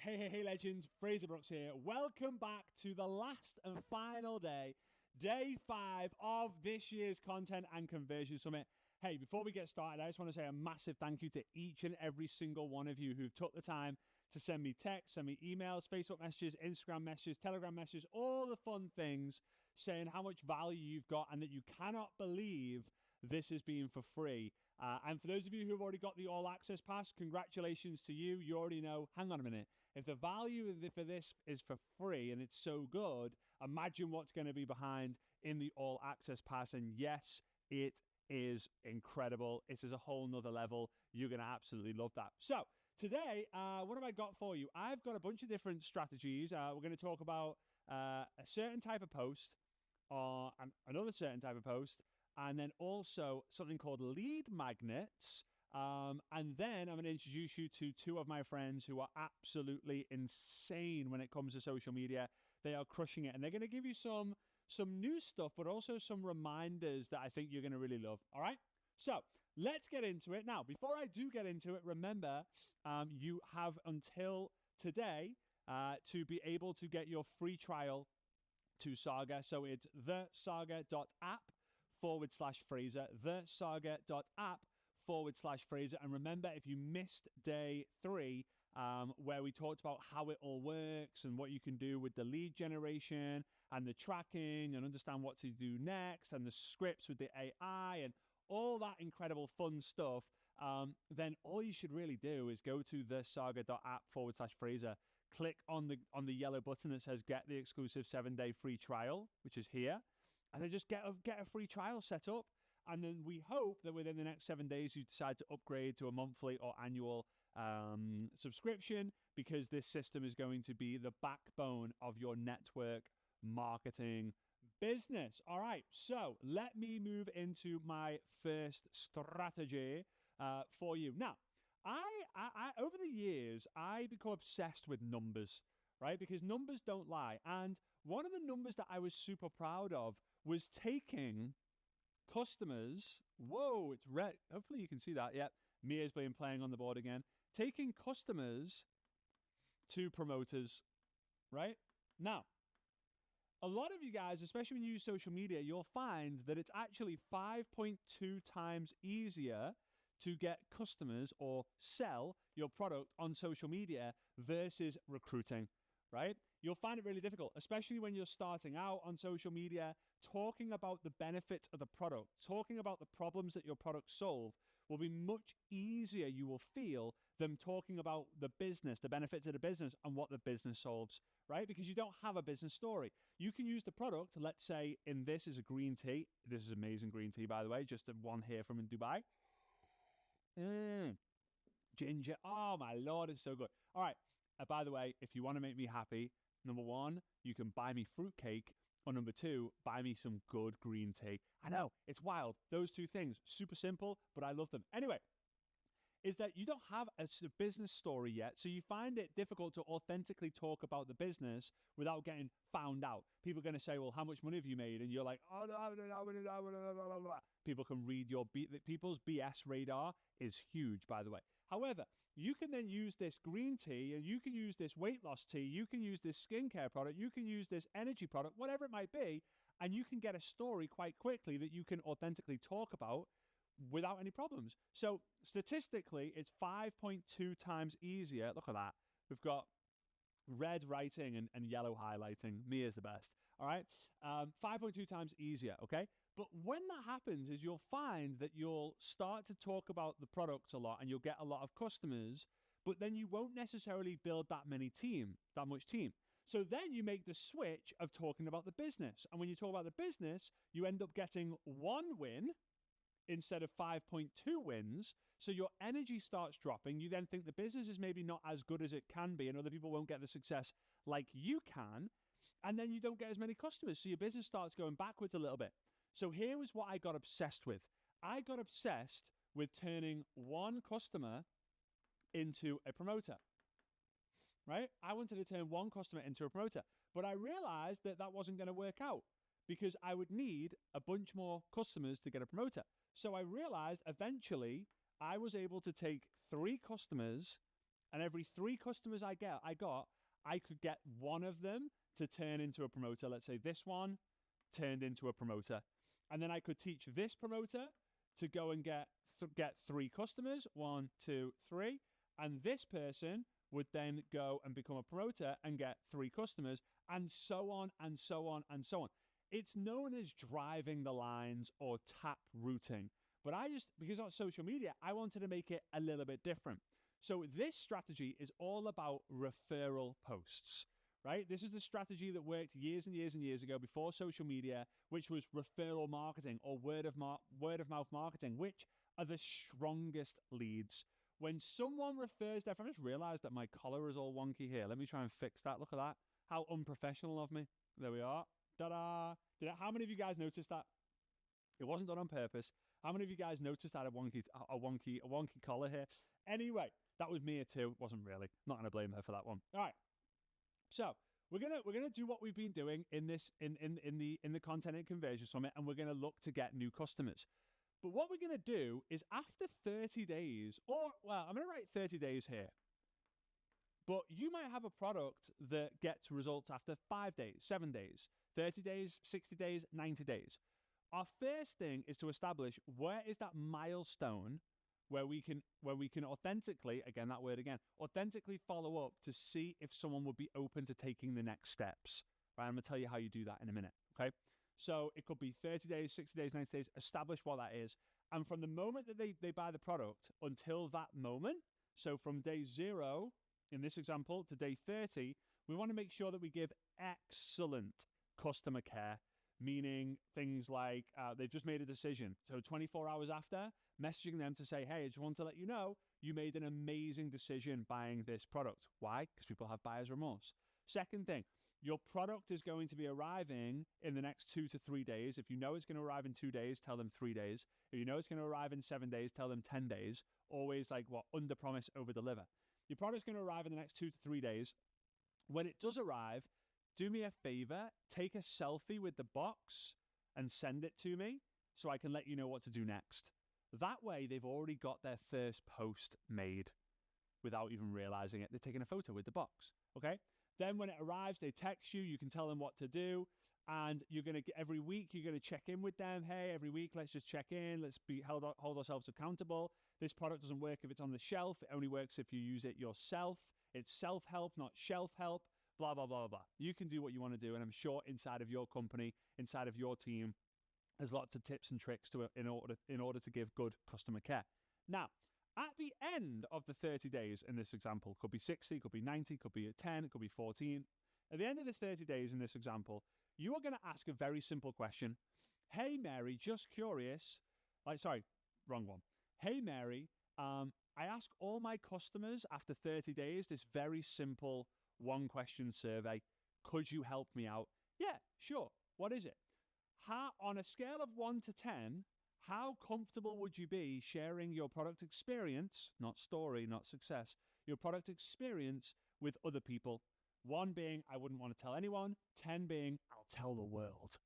Hey, legends, Frazer Brookes here. Welcome back to the last and final day, day 5 of this year's Content and Conversion Summit. Hey, before we get started, I just want to say a massive thank you to each and every single one of you who've took the time to send me texts, send me emails, Facebook messages, Instagram messages, Telegram messages, all the fun things, saying how much value you've got and that you cannot believe this is being for free. And for those of you who have already got the All Access Pass, congratulations to you. You already know, hang on a minute, if the value for this is for free and it's so good, imagine what's going to be behind in the All Access Pass. And yes, it is incredible. It is a whole nother level. You're going to absolutely love that. So today, what have I got for you? I've got a bunch of different strategies. We're going to talk about a certain type of post or another certain type of post, and then also something called lead magnets. And then I'm going to introduce you to two of my friends who are absolutely insane when it comes to social media. They are crushing it, and they're going to give you some new stuff, but also some reminders that I think you're going to really love. All right? So let's get into it. Now, before I do get into it, remember, you have until today to be able to get your free trial to Saga. So it's thesaga.app/Frazer, thesaga.app/Frazer. And remember, if you missed day 3, where we talked about how it all works and what you can do with the lead generation and the tracking and understand what to do next and the scripts with the AI and all that incredible fun stuff, then all you should really do is go to thesaga.app/Frazer, click on the yellow button that says get the exclusive 7-day free trial, which is here, and then just get a free trial set up. And then we hope that within the next 7 days, you decide to upgrade to a monthly or annual subscription, because this system is going to be the backbone of your network marketing business. All right, so let me move into my first strategy for you. Now, I over the years, I become obsessed with numbers, right? Because numbers don't lie. And one of the numbers that I was super proud of was taking customers. Whoa, it's red. Hopefully you can see that. Yep, Mia's been playing on the board again. Taking customers to promoters, right? Now, a lot of you guys, especially when you use social media, you'll find that it's actually 5.2 times easier to get customers or sell your product on social media versus recruiting, right? You'll find it really difficult, especially when you're starting out on social media. Talking about the benefits of the product, talking about the problems that your product solve will be much easier, you will feel, than talking about the business, the benefits of the business and what the business solves, right? Because you don't have a business story. You can use the product, let's say in this is a green tea. This is amazing green tea, by the way, just one here from in Dubai. Ginger. Oh my Lord, it's so good. All right. By the way, if you want to make me happy, number 1, you can buy me fruitcake. Or number 2, buy me some good green tea. I know, it's wild. Those two things, super simple, but I love them. Anyway, is that you don't have a business story yet, so you find it difficult to authentically talk about the business without getting found out. People are going to say, well, how much money have you made? And you're like, oh, no. People can read people's BS radar is huge, by the way. However, you can then use this green tea, and you can use this weight loss tea, you can use this skincare product, you can use this energy product, whatever it might be, and you can get a story quite quickly that you can authentically talk about without any problems. So statistically, it's 5.2 times easier. Look at that. We've got red writing and yellow highlighting. Mia's the best. All right. 5.2 times easier. Okay. But when that happens is you'll find that you'll start to talk about the products a lot and you'll get a lot of customers, but then you won't necessarily build that much team. So then you make the switch of talking about the business. And when you talk about the business, you end up getting 1 win instead of 5.2 wins. So your energy starts dropping. You then think the business is maybe not as good as it can be and other people won't get the success like you can. And then you don't get as many customers. So your business starts going backwards a little bit. So here was what I got obsessed with. I got obsessed with turning 1 customer into a promoter, right? I wanted to turn 1 customer into a promoter, but I realized that that wasn't going to work out because I would need a bunch more customers to get a promoter. So I realized eventually I was able to take 3 customers And every 3 customers I could get one of them to turn into a promoter. Let's say this one turned into a promoter. And then I could teach this promoter to go and get 3 customers, 1, 2, 3. And this person would then go and become a promoter and get 3 customers, and so on and so on and so on. It's known as driving the lines or tap routing. But because on social media, I wanted to make it a little bit different. So this strategy is all about referral posts, right? This is the strategy that worked years and years and years ago before social media, which was referral marketing or word of mouth marketing, which are the strongest leads. When someone refers their friend, I just realized that my collar is all wonky here. Let me try and fix that. Look at that. How unprofessional of me. There we are. Ta-da. How many of you guys noticed that? It wasn't done on purpose. How many of you guys noticed that a wonky collar here? Anyway, that was Mia too. It wasn't really. Not gonna blame her for that one. All right. So we're gonna do what we've been doing in the Content and Conversion Summit, and we're gonna look to get new customers. But what we're gonna do is after 30 days, I'm gonna write 30 days here. But you might have a product that gets results after 5 days, 7 days, 30 days, 60 days, 90 days. Our first thing is to establish where is that milestone where we can authentically, again, that word again, authentically follow up to see if someone would be open to taking the next steps. Right? I'm going to tell you how you do that in a minute. Okay. So it could be 30 days, 60 days, 90 days, establish what that is. And from the moment that they buy the product until that moment, so from day 0, in this example, to day 30, we want to make sure that we give excellent customer care, meaning things like they've just made a decision. So 24 hours after, messaging them to say, hey, I just want to let you know you made an amazing decision buying this product. Why? Because people have buyer's remorse. Second thing, your product is going to be arriving in the next 2 to 3 days. If you know it's going to arrive in 2 days, tell them 3 days. If you know it's going to arrive in 7 days, tell them 10 days. Always under promise, over deliver. Your product's going to arrive in the next 2 to 3 days. When it does arrive, do me a favor, take a selfie with the box and send it to me so I can let you know what to do next. That way, they've already got their first post made without even realizing it. They're taking a photo with the box, okay? Then when it arrives, they text you. You can tell them what to do. And every week, you're going to check in with them. Hey, every week, let's just check in. Let's hold ourselves accountable. This product doesn't work if it's on the shelf. It only works if you use it yourself. It's self-help, not shelf help. Blah, blah, blah, blah. You can do what you want to do. And I'm sure inside of your company, inside of your team, there's lots of tips and tricks in order to give good customer care. Now, at the end of the 30 days in this example, could be 60, could be 90, could be 10, could be 14. At the end of the 30 days in this example, you are going to ask a very simple question. Hey, Mary, just curious. Wrong one. Hey, Mary, I ask all my customers after 30 days this very simple 1-question survey. Could you help me out? Yeah, sure. What is it? On a scale of 1 to 10, how comfortable would you be sharing your product experience, not story, not success, your product experience with other people? 1 being, I wouldn't want to tell anyone. 10 being, I'll tell the world.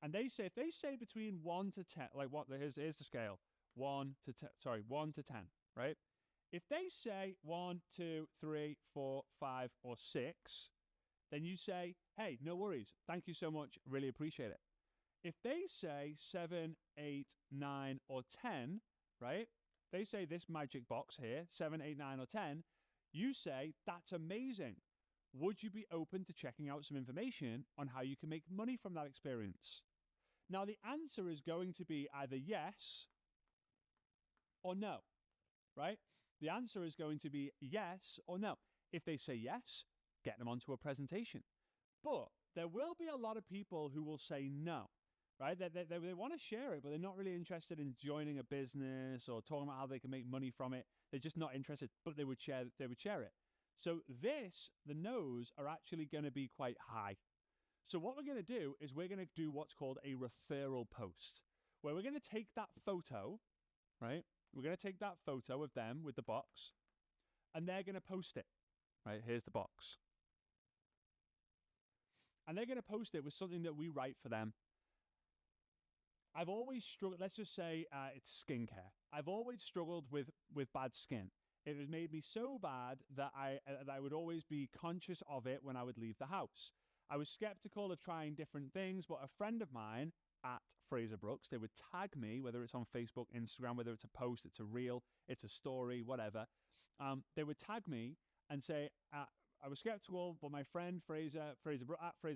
And if they say between 1 to 10, here's the scale, 1 to 10, right? If they say 1, 2, 3, 4, 5, or 6, then you say, hey, no worries. Thank you so much. Really appreciate it. If they say 7, 8, 9, or 10, right? They say this magic box here, 7, 8, 9, or 10, you say, that's amazing. Would you be open to checking out some information on how you can make money from that experience? Now, the answer is going to be either yes or no, right? The answer is going to be yes or no. If they say yes, get them onto a presentation. But there will be a lot of people who will say no, right? They want to share it, but they're not really interested in joining a business or talking about how they can make money from it. They're just not interested, but they would share it. So the no's are actually going to be quite high. So what we're going to do is we're going to do what's called a referral post, where we're going to take that photo, right? We're going to take that photo of them with the box, and they're going to post it, right? Here's the box. And they're going to post it with something that we write for them. I've always struggled, let's just say it's skincare. I've always struggled with bad skin. It has made me so bad that I would always be conscious of it when I would leave the house. I was skeptical of trying different things, but a friend of mine at Frazer Brookes, they would tag me, whether it's on Facebook, Instagram, whether it's a post, it's a reel, it's a story, whatever. They would tag me and say, I was skeptical, but my friend Frazer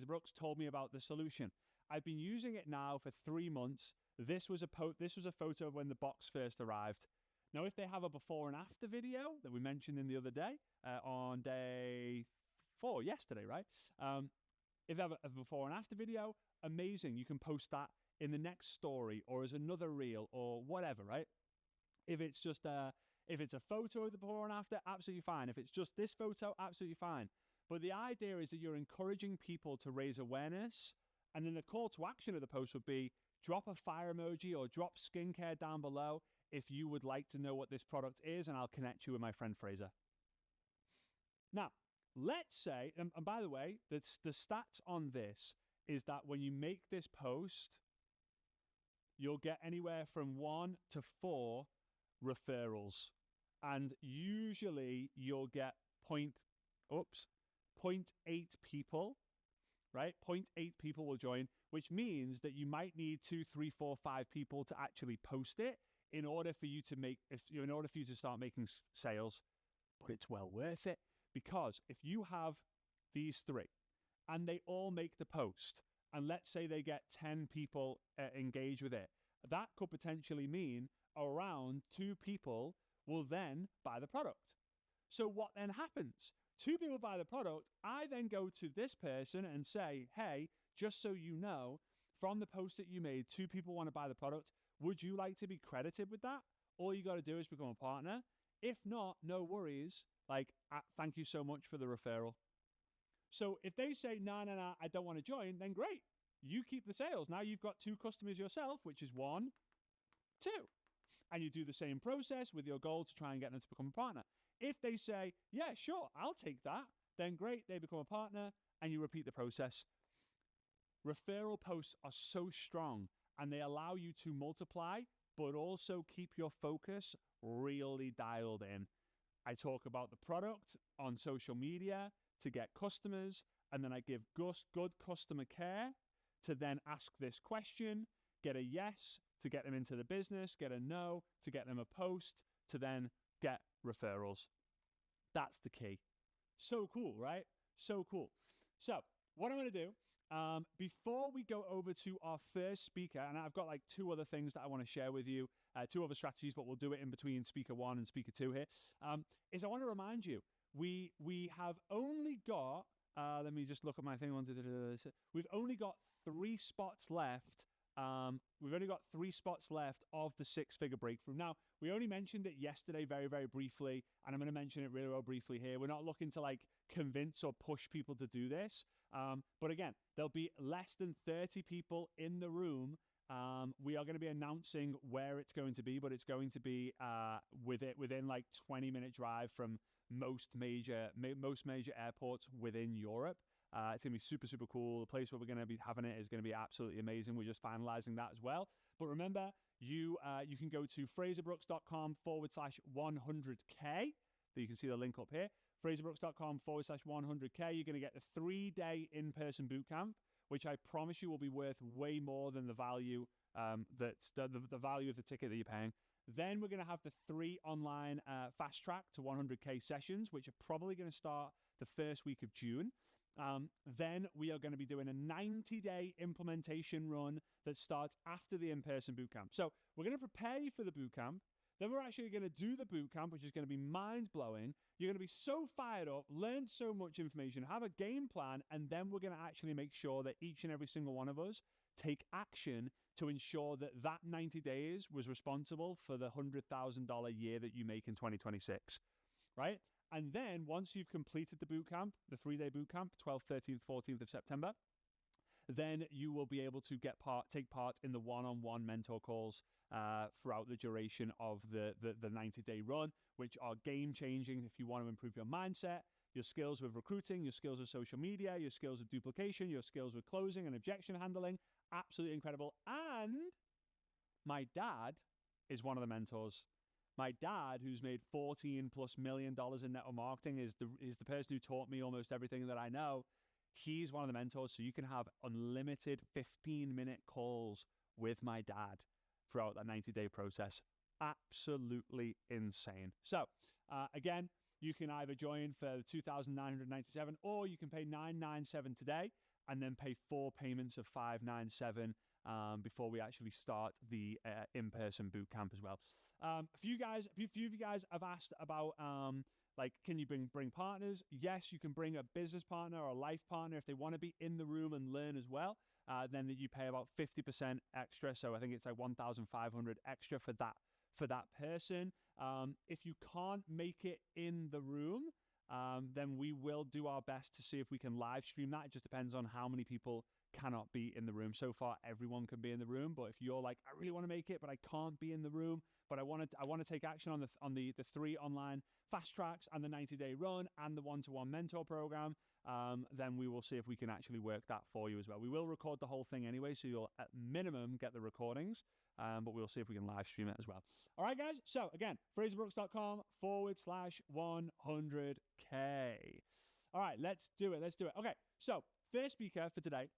Brookes told me about the solution. I've been using it now for 3 months. This was a photo of when the box first arrived. Now, if they have a before and after video that we mentioned in the other day, on day 4, yesterday, right? If they have a before and after video, amazing. You can post that in the next story or as another reel or whatever, right? If it's just if it's a photo of the before and after, absolutely fine. If it's just this photo, absolutely fine. But the idea is that you're encouraging people to raise awareness, and then the call to action of the post would be drop a fire emoji or drop skincare down below if you would like to know what this product is, and I'll connect you with my friend Frazer. Now, let's say, and by the way, the stats on this is that when you make this post, you'll get anywhere from 1 to 4 referrals. And usually you'll get 0.8 people, right? 0.8 people will join, which means that you might need 2, 3, 4, 5 people to actually post it in order for you to start making sales. But it's well worth it, because if you have these 3 and they all make the post, and let's say they get 10 people engage with it, that could potentially mean around 2 people will then buy the product. So what then happens? 2 people buy the product. I then go to this person and say, hey, just so you know, from the post that you made, 2 people want to buy the product. Would you like to be credited with that? All you got to do is become a partner. If not, no worries. Thank you so much for the referral. So if they say, no, I don't want to join, then great. You keep the sales. Now you've got 2 customers yourself, which is 1, 2. And you do the same process with your goal to try and get them to become a partner. If they say, yeah, sure, I'll take that, then great, they become a partner, and you repeat the process. Referral posts are so strong, and they allow you to multiply, but also keep your focus really dialed in. I talk about the product on social media to get customers, and then I give good customer care to then ask this question, get a yes to get them into the business, get a no to get them a post, to then get referrals. That's the key. So cool, right? So cool. So what I'm going to do, before we go over to our first speaker, and I've got 2 other things that I want to share with you, 2 other strategies, but we'll do it in between speaker 1 and speaker 2 here, is I want to remind you, we have only got, let me just look at my thing. We've only got 3 spots left. We've only got 3 spots left of the 6-figure breakthrough. Now, we only mentioned it yesterday very, very briefly, and I'm going to mention it really well briefly here. We're not looking to convince or push people to do this. But again, there'll be less than 30 people in the room. We are going to be announcing where it's going to be, but it's going to be within 20-minute drive from most major airports within Europe. It's going to be super, super cool. The place where we're going to be having it is going to be absolutely amazing. We're just finalizing that as well. But remember, you can go to FrazerBrookes.com/100K. You can see the link up here. FrazerBrookes.com/100K. You're going to get the 3-day in-person bootcamp, which I promise you will be worth way more than the value that's the value of the ticket that you're paying. Then we're going to have the 3 online fast track to 100K sessions, which are probably going to start the first week of June. Then we are going to be doing a 90-day implementation run that starts after the in-person bootcamp. So we're going to prepare you for the bootcamp. Then we're actually going to do the bootcamp, which is going to be mind-blowing. You're going to be so fired up, learn so much information, have a game plan, and then we're going to actually make sure that each and every single one of us take action to ensure that that 90 days was responsible for the $100,000 year that you make in 2026, right? And then once you've completed the bootcamp, the 3-day bootcamp, 12th, 13th, 14th of September, then you will be able to take part in the one-on-one mentor calls throughout the duration of the 90-day run, which are game-changing if you want to improve your mindset, your skills with recruiting, your skills with social media, your skills with duplication, your skills with closing and objection handling. Absolutely incredible. And my dad is one of the mentors. my dad, who's made $14+ million in network marketing, is the person who taught me almost everything that I know. He's one of the mentors, so you can have unlimited 15-minute calls with my dad throughout that 90-day process. Absolutely insane. So again, you can either join for $2,997, or you can pay $997 today and then pay 4 payments of $597 before we actually start the in-person boot camp as well. A few of you guys have asked about like, can you bring partners? Yes, you can bring a business partner or a life partner if they want to be in the room and learn as well. Then you pay about 50% extra. So I think it's like 1,500 extra for that person. If you can't make it in the room, then we will do our best to see if we can live stream that. It just depends on how many people cannot be in the room. So far, everyone can be in the room, but if you're like, I really want to make it, but I can't be in the room, but I want to take action on the 3 online fast tracks and the 90-day run and the one-to-one mentor program, then we will see if we can actually work that for you as well. We will record the whole thing anyway, so you'll at minimum get the recordings, but we'll see if we can live stream it as well. All right, guys. So again, FrazerBrookes.com/100K. All right, let's do it. Okay, so first speaker for today,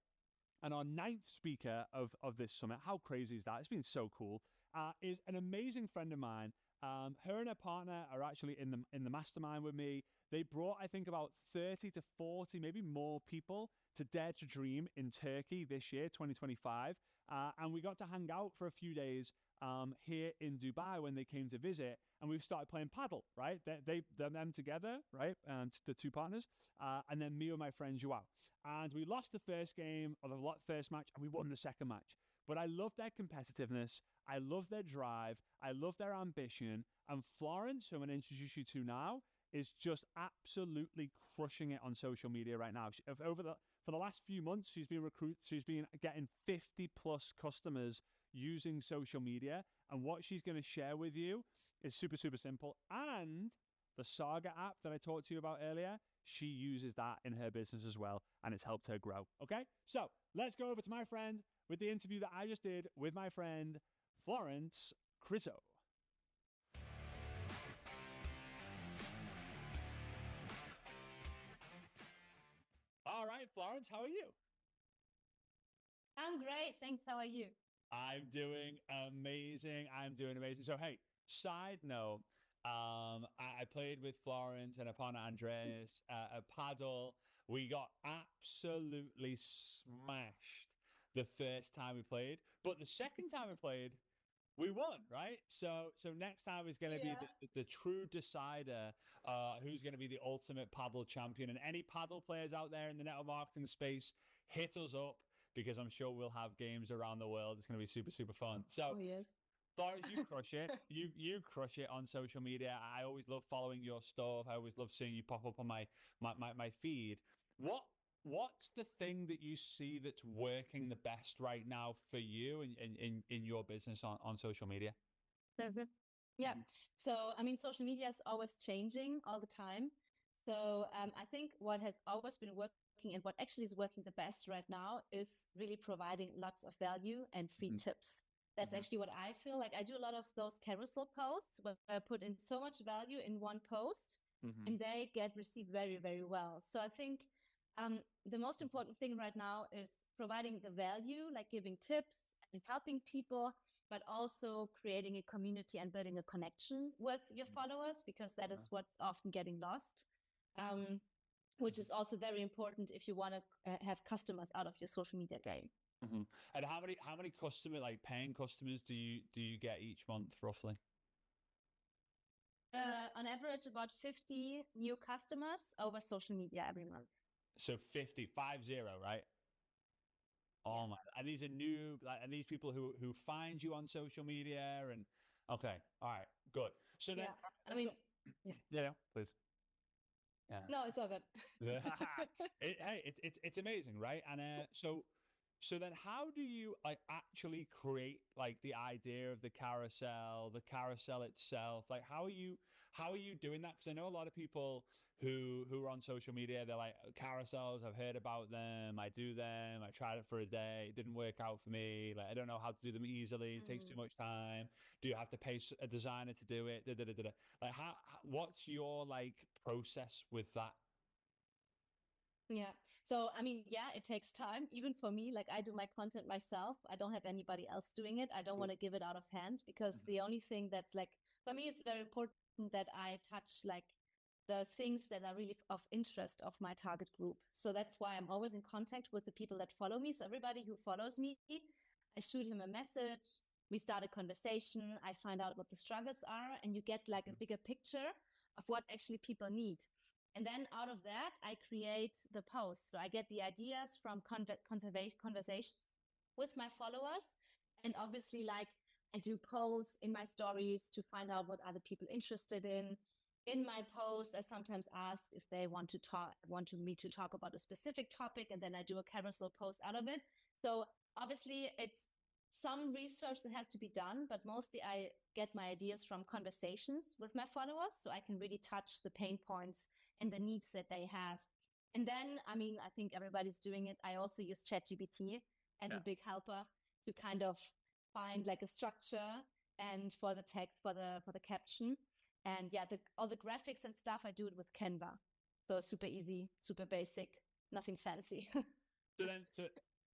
and our 9th speaker of this summit. How crazy is that? It's been so cool. Is an amazing friend of mine. Her and her partner are actually in the mastermind with me. They brought, I think, about 30 to 40, maybe more people to Dare to Dream in Turkey this year, 2025. And we got to hang out for a few days here in Dubai when they came to visit, and we started playing paddle, right? Them together, right? The 2 partners, and then me and my friend Joao. And we lost the first game or the first match, and we won the second match. But I love their competitiveness. I love their drive. I love their ambition. And Florence, who I'm going to introduce you to now, is just absolutely crushing it on social media right now. For the last few months, she's been getting 50+ customers using social media. And what she's going to share with you is super, super simple. And the Saga app that I talked to you about earlier, she uses that in her business as well, and it's helped her grow. Okay, so let's go over to my friend with the interview that I just did with my friend Florence Crizzo. All right, Florence, how are you? I'm great. Thanks. How are you? I'm doing amazing. So, hey, side note, I played with Florence and upon Andreas a paddle. We got absolutely smashed the first time we played, but the second time we played, we won, right? So next time is going to be the true decider, who's going to be the ultimate paddle champion. And any paddle players out there in the network marketing space, hit us up, because I'm sure we'll have games around the world. It's going to be super, super fun. So, yes. Florence, you crush it. You crush it on social media. I always love following your stuff. I always love seeing you pop up on my feed. What's the thing that you see that's working the best right now for you in your business on social media? Yeah. So, I mean, social media is always changing all the time. So I think what has always been working and what actually is working the best right now is really providing lots of value and free tips. That's actually what I feel like. I do a lot of those carousel posts where I put in so much value in one post, and they get received very, very well. So I think the most important thing right now is providing the value, like giving tips and helping people, but also creating a community and building a connection with your followers, because that is what's often getting lost. Which is also very important if you want to have customers out of your social media game. And how many customer, like paying customers, do you get each month roughly? On average, about 50 new customers over social media every month. So 50, right? Oh my! And these are new, and these people who find you on social media, and okay, all right, good. So then, I mean, please. Yeah. No, it's all good. Hey, it's amazing, right? And so So then how do you like actually create like the idea of the carousel itself? Like how are you doing that? Because I know a lot of people who are on social media, they're like carousels, I've heard about them, I do them, I tried it for a day, it didn't work out for me, like I don't know how to do them easily, it takes too Mm. much time. Do you have to pay a designer to do it? Da, da, da, da, da. Like what's your like process with that? Yeah. So, I mean, yeah, it takes time, even for me. Like, I do my content myself. I don't have anybody else doing it. I don't Cool. want to give it out of hand because the only thing that's like, for me, it's very important that I touch like the things that are really of interest of my target group. So that's why I'm always in contact with the people that follow me. So everybody who follows me, I shoot him a message. We start a conversation. I find out what the struggles are, and you get like a bigger picture of what actually people need. And then out of that, I create the posts. So I get the ideas from conversations with my followers. And obviously, like I do polls in my stories to find out what other people interested in. In my posts, I sometimes ask if they want me to talk about a specific topic, and then I do a carousel post out of it. So obviously, it's some research that has to be done, but mostly I get my ideas from conversations with my followers, so I can really touch the pain points and the needs that they have. And then, I mean, I think everybody's doing it. I also use ChatGPT as Yeah. a big helper to kind of find like a structure and for the text, for the caption. And yeah, all the graphics and stuff, I do it with Canva. So super easy, super basic, nothing fancy. So then,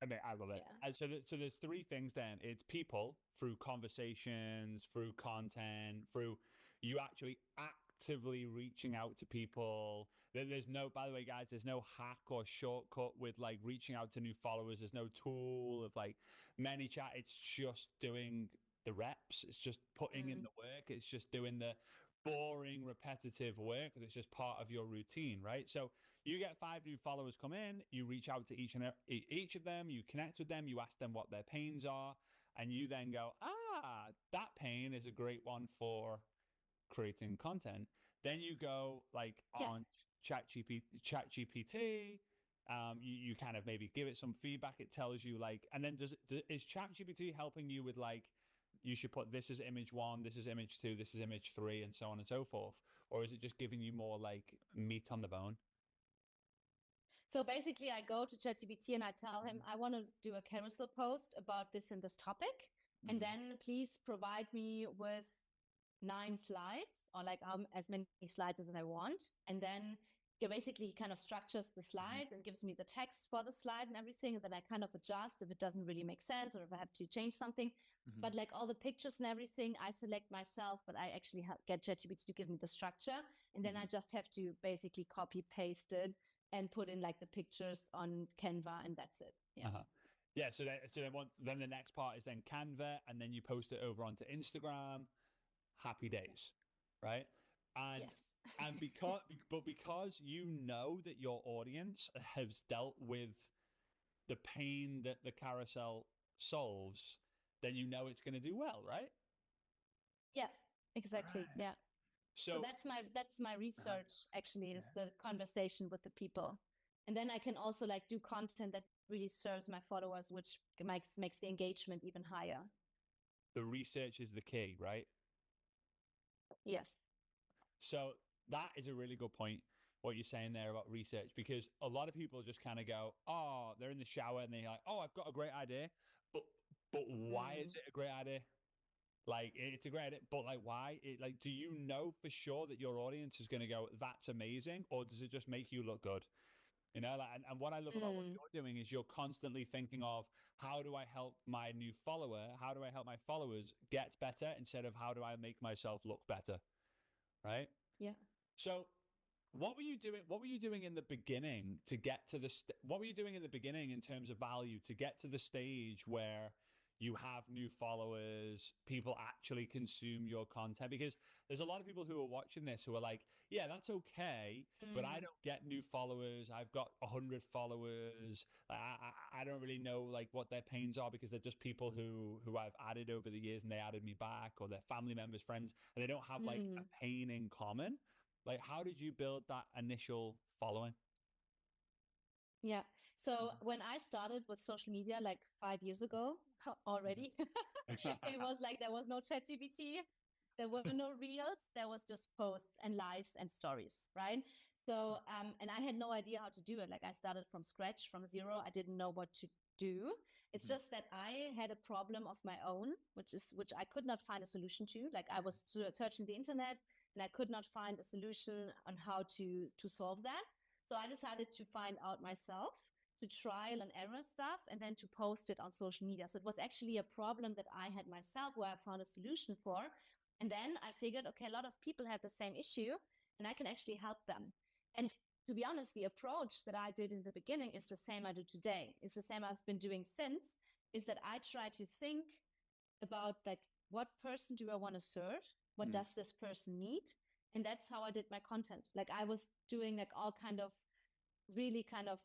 I mean, I love it. Yeah. And so there's three things then. It's people through conversations, through content, through you actually actively reaching out to people. There's no, by the way, guys, there's no hack or shortcut with like reaching out to new followers. There's no tool of like ManyChat. It's just doing the reps. It's just putting in Mm. the work. It's just doing the boring, repetitive work. It's just part of your routine, right? So you get five new followers come in, you reach out to each of them, you connect with them, you ask them what their pains are, and you then go, that pain is a great one for creating content. Then you go like Yeah. on ChatGPT. You kind of maybe give it some feedback. It tells you like, and then is ChatGPT helping you with like, you should put this as image one, this is image two, this is image three, and so on and so forth, or is it just giving you more like meat on the bone? So basically, I go to ChatGPT and I tell him I want to do a carousel post about this and this topic, and Mm-hmm. then please provide me with 9 slides or like as many slides as I want, and then basically kind of structures the Mm-hmm. slides and gives me the text for the slide and everything, and then I kind of adjust if it doesn't really make sense or if I have to change something. Mm-hmm. But like all the pictures and everything, I select myself, but I actually get ChatGPT to give me the structure, and then I Mm-hmm. just have to basically copy paste it and put in like the pictures on Canva, and that's it. Yeah. Uh-huh. Yeah, then the next part is then Canva, and then you post it over onto Instagram. Happy days, right? And Yes. because you know that your audience has dealt with the pain that the carousel solves, then you know it's going to do well, right? Yeah, exactly. Right. Yeah. So So, that's my uh-huh. research actually, is Yeah. the conversation with the people. And then I can also like do content that really serves my followers, which makes the engagement even higher. The research is the key, right? Yes. So that is a really good point, what you're saying there about research, because a lot of people just kind of go, oh, they're in the shower and they're like, oh, I've got a great idea. But why is Mm. it a great idea? Like it's a great idea, but like why? Like, do you know for sure that your audience is going to go, that's amazing, or does it just make you look good? You know, like, and what I love about what Mm. you're doing is you're constantly thinking of how do I help my new follower? How do I help my followers get better instead of how do I make myself look better? Right. Yeah. So, what were you doing? What were you doing in the beginning to get to the? What were you doing in the beginning in terms of value to get to the stage where you have new followers, people actually consume your content? Because there's a lot of people who are watching this who are like, "Yeah, that's okay, but I Mm. don't get new followers. I've got 100 followers. I don't really know like what their pains are because they're just people who I've added over the years and they added me back, or they're family members, friends, and they don't have like a Mm. pain in common." Like, how did you build that initial following? Yeah. So when I started with social media like 5 years ago already, it was like there was no ChatGPT, there were no reels, there was just posts and lives and stories, right? So and I had no idea how to do it. Like I started from scratch, from zero. I didn't know what to do. It's just that I had a problem of my own, which I could not find a solution to. Like I was searching the internet and I could not find a solution on how to solve that. So I decided to find out myself, to trial and error stuff, and then to post it on social media. So it was actually a problem that I had myself where I found a solution for. And then I figured, okay, a lot of people have the same issue and I can actually help them. And to be honest, the approach that I did in the beginning is the same I do today. It's the same I've been doing since, is that I try to think about like, what person do I want to serve? What does this person need? And that's how I did my content. Like I was doing like all kind of really kind of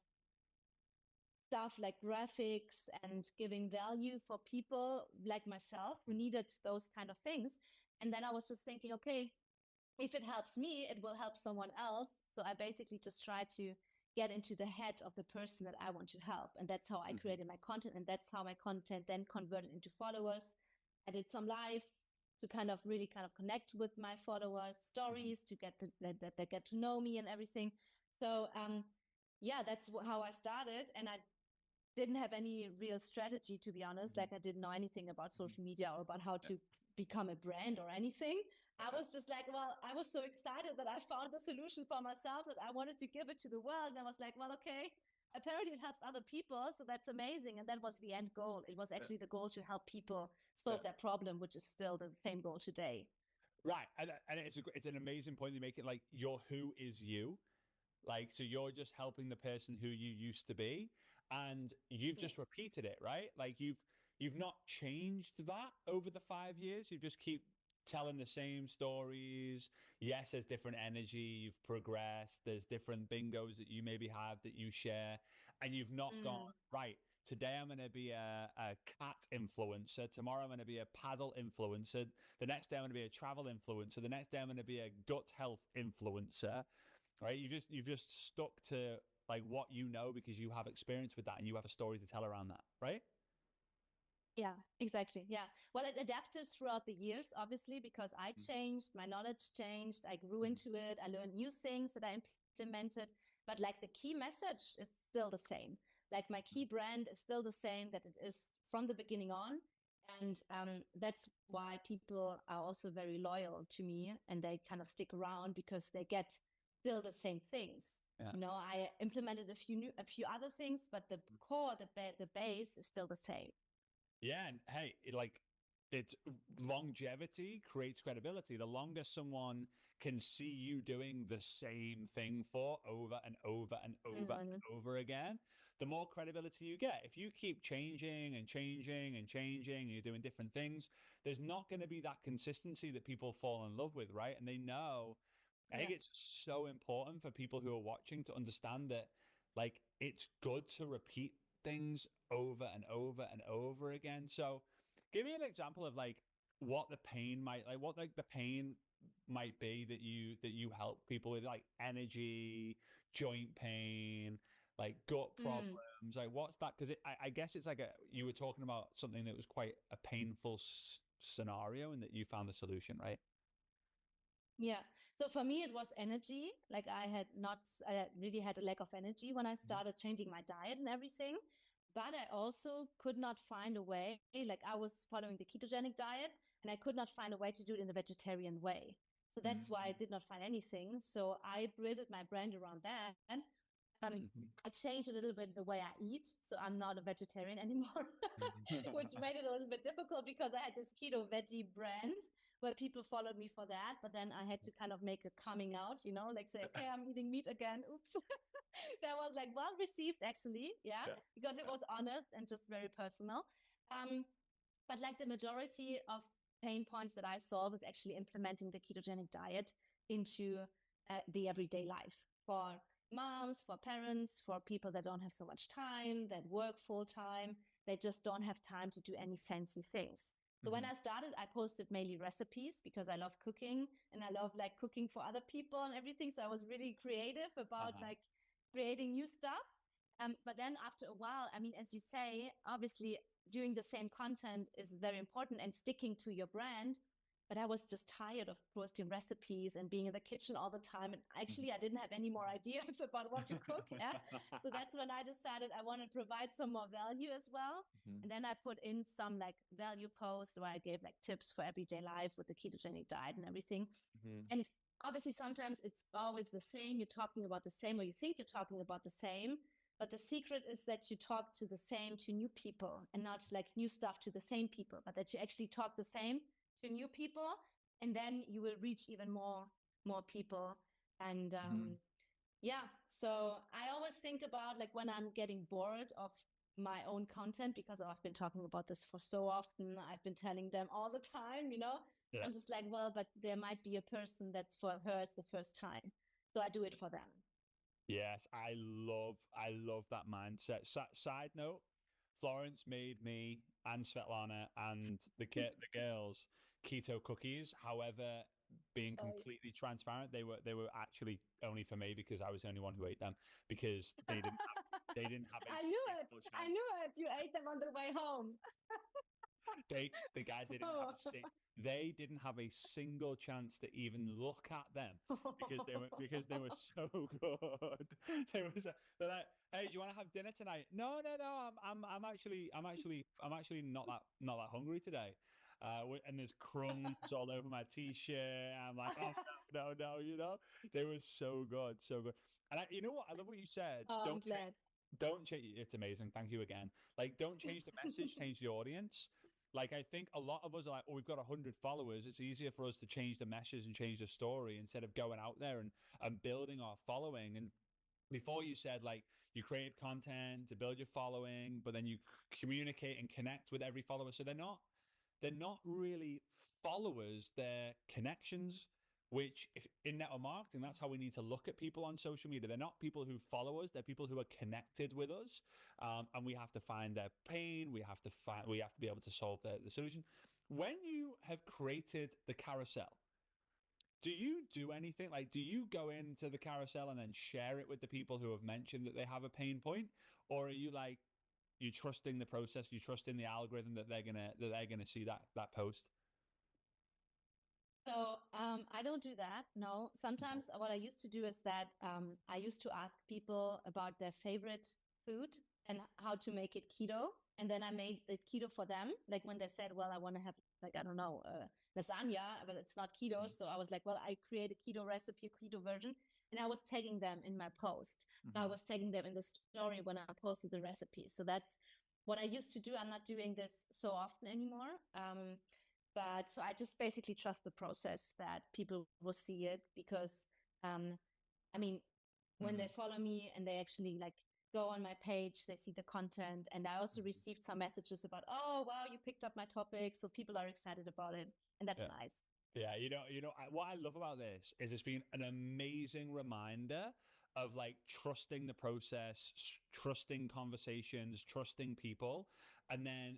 stuff like graphics and giving value for people like myself who needed those kind of things. And then I was just thinking, okay, if it helps me, it will help someone else. So I basically just try to get into the head of the person that I want to help. And that's how I created my content. And that's how my content then converted into followers. I did some lives to kind of really kind of connect with my followers, stories to get that they get to know me and everything. So yeah, that's how I started. And I didn't have any real strategy, to be honest. Like I didn't know anything about social media or about how to become a brand or anything. I was just like, well, I was so excited that I found the solution for myself that I wanted to give it to the world. And I was like, well, okay, apparently it helps other people. So that's amazing. And that was the end goal. It was actually the goal to help people solve their problem, which is still the same goal today. Right. And it's an amazing point you make it, like your who is you. Like, so you're just helping the person who you used to be, and you've just repeated it, right? Like you've not changed that over the 5 years. You just keep telling the same stories. Yes, there's different energy. You've progressed. There's different bingos that you maybe have that you share, and you've not gone right. Today I'm going to be a cat influencer. Tomorrow I'm going to be a paddle influencer. The next day I'm going to be a travel influencer. The next day I'm going to be a gut health influencer. Right? You've just stuck to like what you know because you have experience with that and you have a story to tell around that, right? Yeah, exactly. Yeah. Well, it adapted throughout the years, obviously, because I changed, my knowledge changed, I grew into it, I learned new things that I implemented. But like the key message is still the same. Like my key brand is still the same that it is from the beginning on. And that's why people are also very loyal to me and they kind of stick around because they get still the same things. Yeah. You know, I implemented a few other things, but the core, the base is still the same. Yeah, and hey, it's longevity creates credibility. The longer someone can see you doing the same thing for over and over and over and over again, the more credibility you get. If you keep changing and changing and changing, and you're doing different things, there's not going to be that consistency that people fall in love with, right? And they know. I think it's so important for people who are watching to understand that, like, it's good to repeat things over and over and over again. So give me an example of like what the pain might like what like the pain might be that you help people with, like energy, joint pain, like gut problems. Like what's that? Because I guess it's like you were talking about something that was quite a painful scenario and that you found the solution, right? Yeah. So for me, it was energy. Like I really had a lack of energy when I started changing my diet and everything. But I also could not find a way. Like I was following the ketogenic diet and I could not find a way to do it in the vegetarian way. So that's why I did not find anything. So I built my brand around that. I changed a little bit the way I eat. So I'm not a vegetarian anymore, which made it a little bit difficult because I had this keto veggie brand where people followed me for that. But then I had to kind of make a coming out, like say, okay, I'm eating meat again. Oops. That was like well received, actually. Yeah. Because it was honest and just very personal. But like the majority of pain points that I saw was actually implementing the ketogenic diet into the everyday life for moms, for parents, for people that don't have so much time, that work full time, they just don't have time to do any fancy things. So when I started, I posted mainly recipes because I love cooking and I love like cooking for other people and everything. So I was really creative about like creating new stuff. But then after a while, I mean, as you say, obviously doing the same content is very important and sticking to your brand. But I was just tired of posting recipes and being in the kitchen all the time. And actually, I didn't have any more ideas about what to cook. Yeah. So that's when I decided I want to provide some more value as well. And then I put in some like value posts where I gave like tips for everyday life with the ketogenic diet and everything. And obviously, sometimes it's always the same. You're talking about the same, or you think you're talking about the same. But the secret is that you talk to new people, and not like new stuff to the same people, but that you actually talk the same to new people, and then you will reach even more people. And yeah, so I always think about like when I'm getting bored of my own content, because I've been talking about this for so often, I've been telling them all the time, I'm just like, well, but there might be a person that's for her it's the first time, so I do it for them. Yes, I love that mindset. Side note, Florence made me and Svetlana and the girls keto cookies. However, being completely transparent, they were actually only for me because I was the only one who ate them, because they didn't have a I knew it. single I chance. knew it. You ate them on the way home. The guys they didn't have a single chance to even look at them because they were so good. They're like, hey, do you want to have dinner tonight? No. I'm actually not that hungry today. And there's crumbs all over my t-shirt. I'm like, oh no. They were so good, so good. And you know what? I love what you said. I'm glad. Don't change. It's amazing. Thank you again. Like, don't change the message, change the audience. Like, I think a lot of us are like, oh, we've got 100 followers. It's easier for us to change the message and change the story instead of going out there and building our following. And before you said, like, you create content to build your following, but then you communicate and connect with every follower. So they're not really followers, they're connections, which if in network marketing, that's how we need to look at people on social media. They're not people who follow us, they're people who are connected with us. And we have to find their pain. We have to be able to solve the solution. When you have created the carousel, do you do anything? Like, do you go into the carousel and then share it with the people who have mentioned that they have a pain point? Or are you like, you trusting the process, you trusting the algorithm that they're gonna see that post? So I don't do that. No. Sometimes what I used to do is that I used to ask people about their favorite food and how to make it keto. And then I made it keto for them. Like when they said, well, I want to have, like, I don't know, lasagna, but it's not keto. So I was like, well, I create a keto recipe, keto version. And I was tagging them in my post. I was tagging them in the story when I posted the recipe. So that's what I used to do. I'm not doing this so often anymore. But so I just basically trust the process that people will see it, because, I mean, when they follow me and they actually like go on my page, they see the content. And I also received some messages about, oh, wow, you picked up my topic. So people are excited about it. And that's nice. Yeah, what I love about this is it's been an amazing reminder of like trusting the process, trusting conversations, trusting people, and then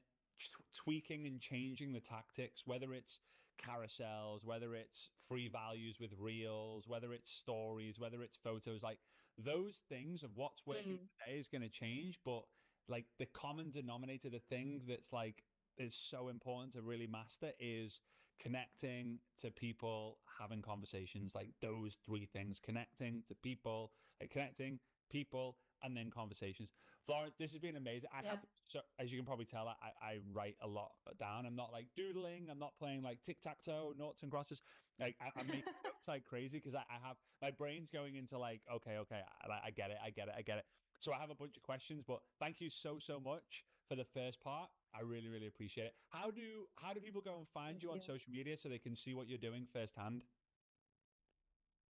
tweaking and changing the tactics, whether it's carousels, whether it's free values with reels, whether it's stories, whether it's photos, like those things of what's working today is going to change. But like the common denominator, the thing that's like is so important to really master is connecting to people, having conversations, like those three things: connecting to people, like connecting people, and then conversations. Florence, this has been amazing. So as you can probably tell, I write a lot down. I'm not like doodling. I'm not playing like tic-tac-toe, noughts and crosses. Like I make jokes like crazy because I have my brain's going into like, okay, I get it. So I have a bunch of questions, but thank you so much for the first part. I really, really appreciate it. How do people go and find you on social media so they can see what you're doing firsthand?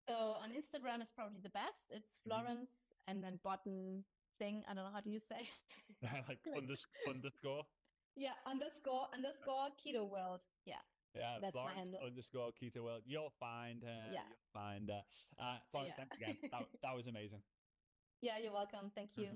So on Instagram is probably the best. It's Florence and then button thing. I don't know, how do you say? Like underscore. Yeah, underscore keto world. Yeah. Yeah, That's Florence my handle. underscore keto world. You'll find her. Yeah. You'll find her. Florence, thanks again. That was amazing. Yeah, you're welcome. Thank you.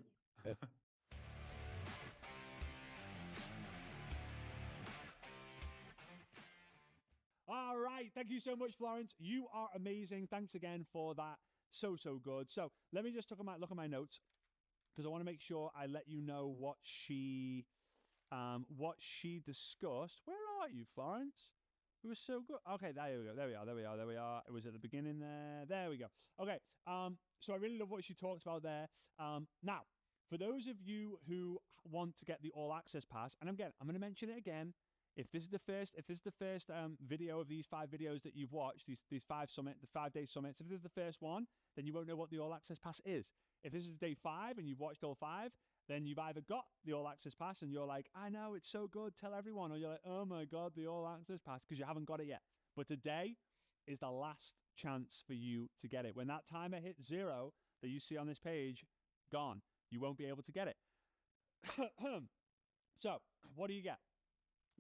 All right. Thank you so much, Florence. You are amazing. Thanks again for that. So good. So let me just look at my notes, because I want to make sure I let you know what she discussed. Where are you, Florence? It was so good. Okay, there we go. There we are. It was at the beginning there. There we go. Okay. So I really love what she talked about there. Now, for those of you who want to get the all access pass, and again, I'm going to mention it again. If this is the first video of these 5 videos that you've watched, these 5 the 5-day summits, if this is the first one, then you won't know what the all access pass is. If this is day 5 and you've watched all 5, then you've either got the all access pass and you're like, I know, it's so good, tell everyone, or you're like, oh my God, the all access pass, because you haven't got it yet. But today is the last chance for you to get it. When that timer hits 0 that you see on this page, gone. You won't be able to get it. So what do you get?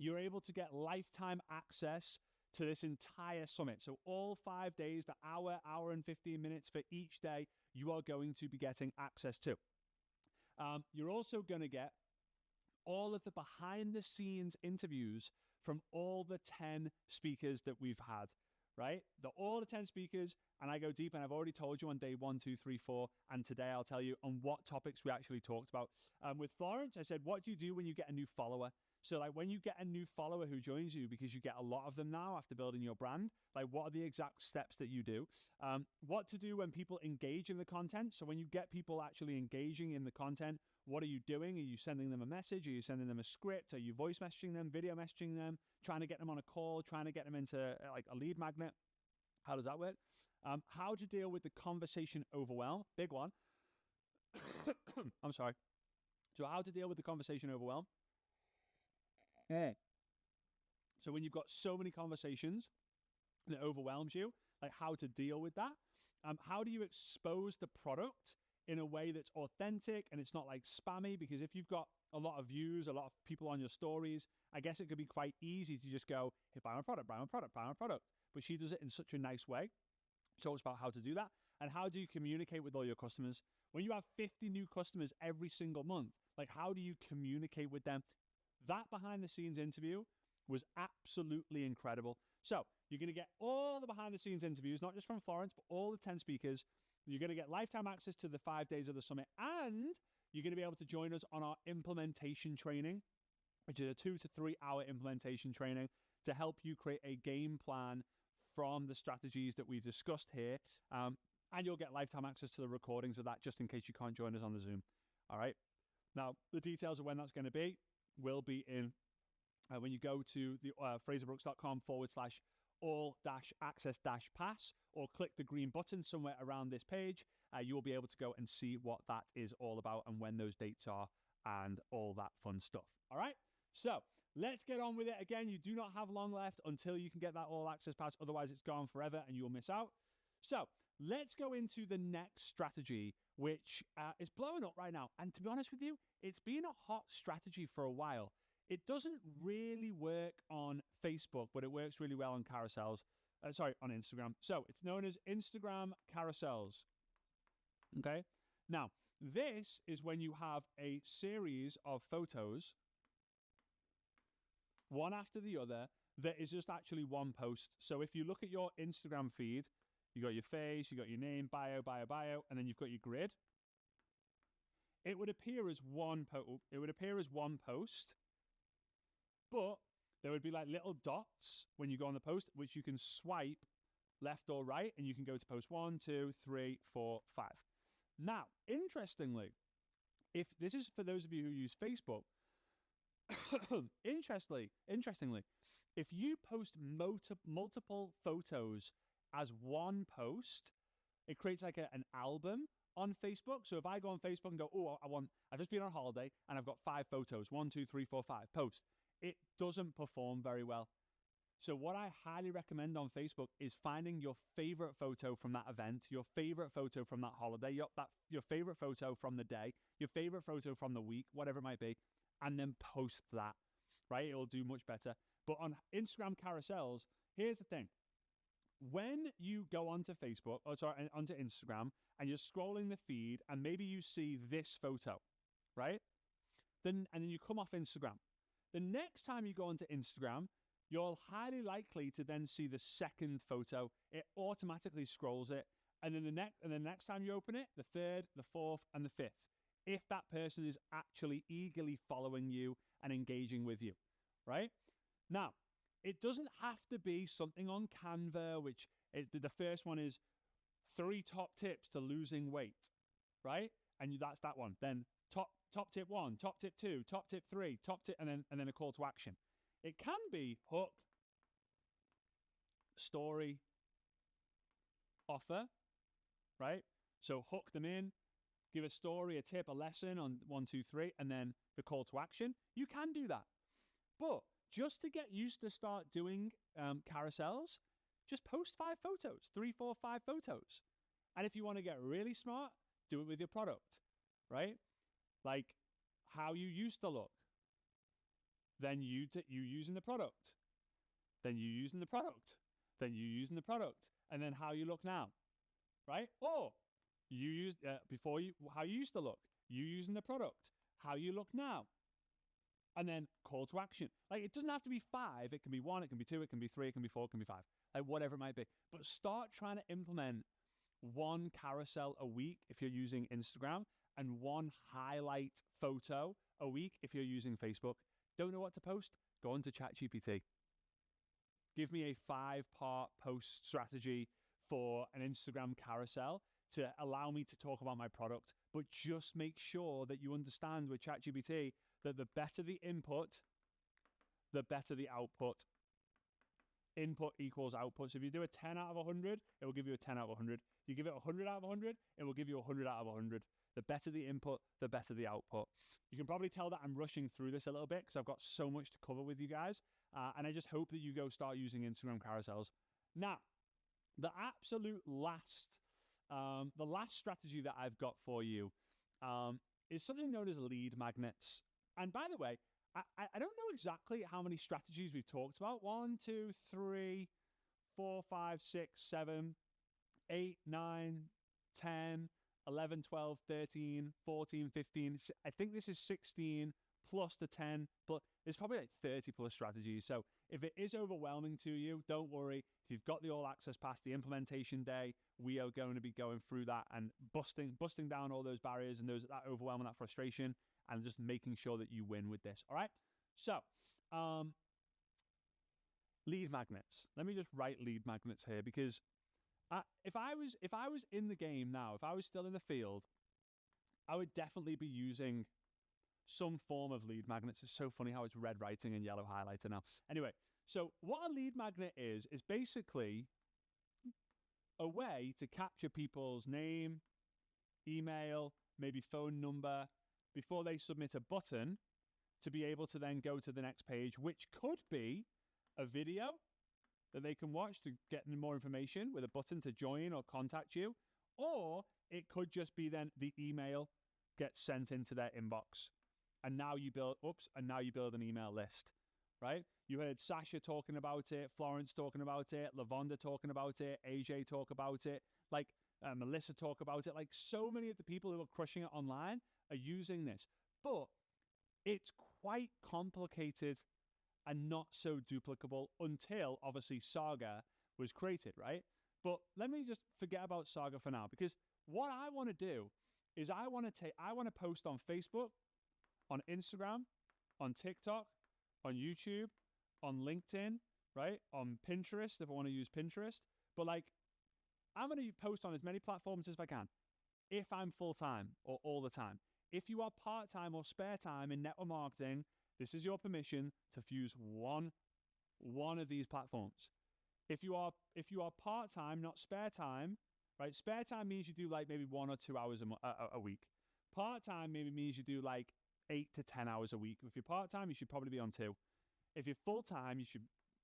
You're able to get lifetime access to this entire summit. So all 5 days, the hour and 15 minutes for each day, you are going to be getting access to. You're also going to get all of the behind-the-scenes interviews from all the 10 speakers that we've had, right? All the 10 speakers, and I go deep, and I've already told you on day 1, 2, 3, 4, and today I'll tell you on what topics we actually talked about. With Florence, I said, what do you do when you get a new follower? So like when you get a new follower who joins you, because you get a lot of them now after building your brand, like what are the exact steps that you do? What to do when people engage in the content. So when you get people actually engaging in the content, what are you doing? Are you sending them a message? Are you sending them a script? Are you voice messaging them, video messaging them, trying to get them on a call, trying to get them into like a lead magnet? How does that work? How to deal with the conversation overwhelm, big one. I'm sorry. So how to deal with the conversation overwhelm. Yeah. So when you've got so many conversations and it overwhelms you, like how to deal with that. How do you expose the product in a way that's authentic and it's not like spammy? Because if you've got a lot of views, a lot of people on your stories, I guess it could be quite easy to just go, hey, buy my product, buy my product, buy my product. But she does it in such a nice way. So it's about how to do that. And how do you communicate with all your customers? When you have 50 new customers every single month, like how do you communicate with them? That behind the scenes interview was absolutely incredible. So you're going to get all the behind the scenes interviews, not just from Florence, but all the 10 speakers. You're going to get lifetime access to the 5 days of the summit, and you're going to be able to join us on our implementation training, which is a 2 to 3 hour implementation training to help you create a game plan from the strategies that we've discussed here. And you'll get lifetime access to the recordings of that just in case you can't join us on the Zoom. All right. Now, the details of when that's going to be will be in when you go to the FrazerBrookes.com/all-access-pass or click the green button somewhere around this page. You will be able to go and see what that is all about and when those dates are and all that fun stuff. All right. So let's get on with it. Again, you do not have long left until you can get that all access pass. Otherwise, it's gone forever and you'll miss out. So let's go into the next strategy, which is blowing up right now. And to be honest with you, it's been a hot strategy for a while. It doesn't really work on Facebook, but it works really well on carousels. On Instagram. So it's known as Instagram carousels. Okay. Now, this is when you have a series of photos, one after the other, that is just actually one post. So if you look at your Instagram feed, you got your face, you got your name, bio, and then you've got your grid. It would appear as one post, but there would be like little dots when you go on the post, which you can swipe left or right, and you can go to post 1, 2, 3, 4, 5. Now, interestingly, if this is for those of you who use Facebook, interestingly, if you post multiple photos as one post, it creates like an album on Facebook. So if I go on Facebook and go, oh, I've just been on holiday and I've got 5 photos, 1, 2, 3, 4, 5 post, it doesn't perform very well. So what I highly recommend on Facebook is finding your favorite photo from that event, your favorite photo from that holiday, your favorite photo from the day, your favorite photo from the week, whatever it might be, and then post that, right? It'll do much better. But on Instagram carousels, here's the thing. When you go onto onto Instagram and you're scrolling the feed and maybe you see this photo, right? And then you come off Instagram. The next time you go onto Instagram, you're highly likely to then see the second photo. It automatically scrolls it. And then the next time you open it, the third, the fourth, and the fifth. if that person is actually eagerly following you and engaging with you, right? Now, it doesn't have to be something on Canva, the first one is 3 top tips to losing weight, right? And that's that one. Then top tip 1, top tip 2, top tip 3, top tip, and then a call to action. It can be hook, story, offer, right? So hook them in, give a story, a tip, a lesson on 1, 2, 3, and then the call to action. You can do that. But just to get used to start doing carousels, just post 5 photos, 3, 4, 5 photos. And if you want to get really smart, do it with your product, right? Like how you used to look, then you using the product, then you using the product, then you using the product, and then how you look now, right? Or you use how you used to look, you using the product, how you look now, and then call to action. Like it doesn't have to be 5. It can be 1, it can be 2, it can be 3, it can be 4, it can be 5, like whatever it might be. But start trying to implement 1 carousel a week if you're using Instagram, and 1 highlight photo a week if you're using Facebook. Don't know what to post? Go on to ChatGPT. Give me a 5-part post strategy for an Instagram carousel to allow me to talk about my product. But just make sure that you understand with ChatGPT that the better the input, the better the output. Input equals output. So if you do a 10 out of 100, it will give you a 10 out of 100. You give it 100 out of 100, it will give you 100 out of 100. The better the input, the better the output. You can probably tell that I'm rushing through this a little bit because I've got so much to cover with you guys. And I just hope that you go start using Instagram carousels. Now, the absolute last, the last strategy that I've got for you is something known as lead magnets. And by the way, I don't know exactly how many strategies we've talked about. 1, 2, 3, 4, 5, 6, 7, 8, 9, 10, 11, 12, 13, 14, 15. I think this is 16 plus the 10, but there's probably like 30 plus strategies. So if it is overwhelming to you, don't worry. If you've got the all access pass, the implementation day, we are going to be going through that and busting down all those barriers and that overwhelm and that frustration, and just making sure that you win with this. All right. So, lead magnets. Let me just write lead magnets here, because if I was in the game now, if I was still in the field, I would definitely be using some form of lead magnets. It's so funny how it's red writing and yellow highlighter now. Anyway, so what a lead magnet is basically a way to capture people's name, email, maybe phone number before they submit a button to be able to then go to the next page, which could be a video that they can watch to get more information with a button to join or contact you, or it could just be then the email gets sent into their inbox, and now you build an email list, right? You heard Sasha talking about it, Florence talking about it, Lavonda talking about it, AJ talk about it, like Melissa talk about it. Like so many of the people who are crushing it online are using this, but it's quite complicated and not so duplicable until obviously Saga was created, right? But let me just forget about Saga for now, because what I want to do is I want to post on Facebook, on Instagram, on TikTok, on YouTube, on LinkedIn, right? On Pinterest if I want to use Pinterest. But like, I'm going to post on as many platforms as I can if I'm full-time or all the time. If you are part-time or spare time in network marketing, this is your permission to fuse one of these platforms. If you are part-time, not spare time, right? Spare time means you do like maybe 1 or 2 hours a week. Part-time maybe means you do like 8 to 10 hours a week. If you're part-time, you should probably be on 2. If you're full-time, you should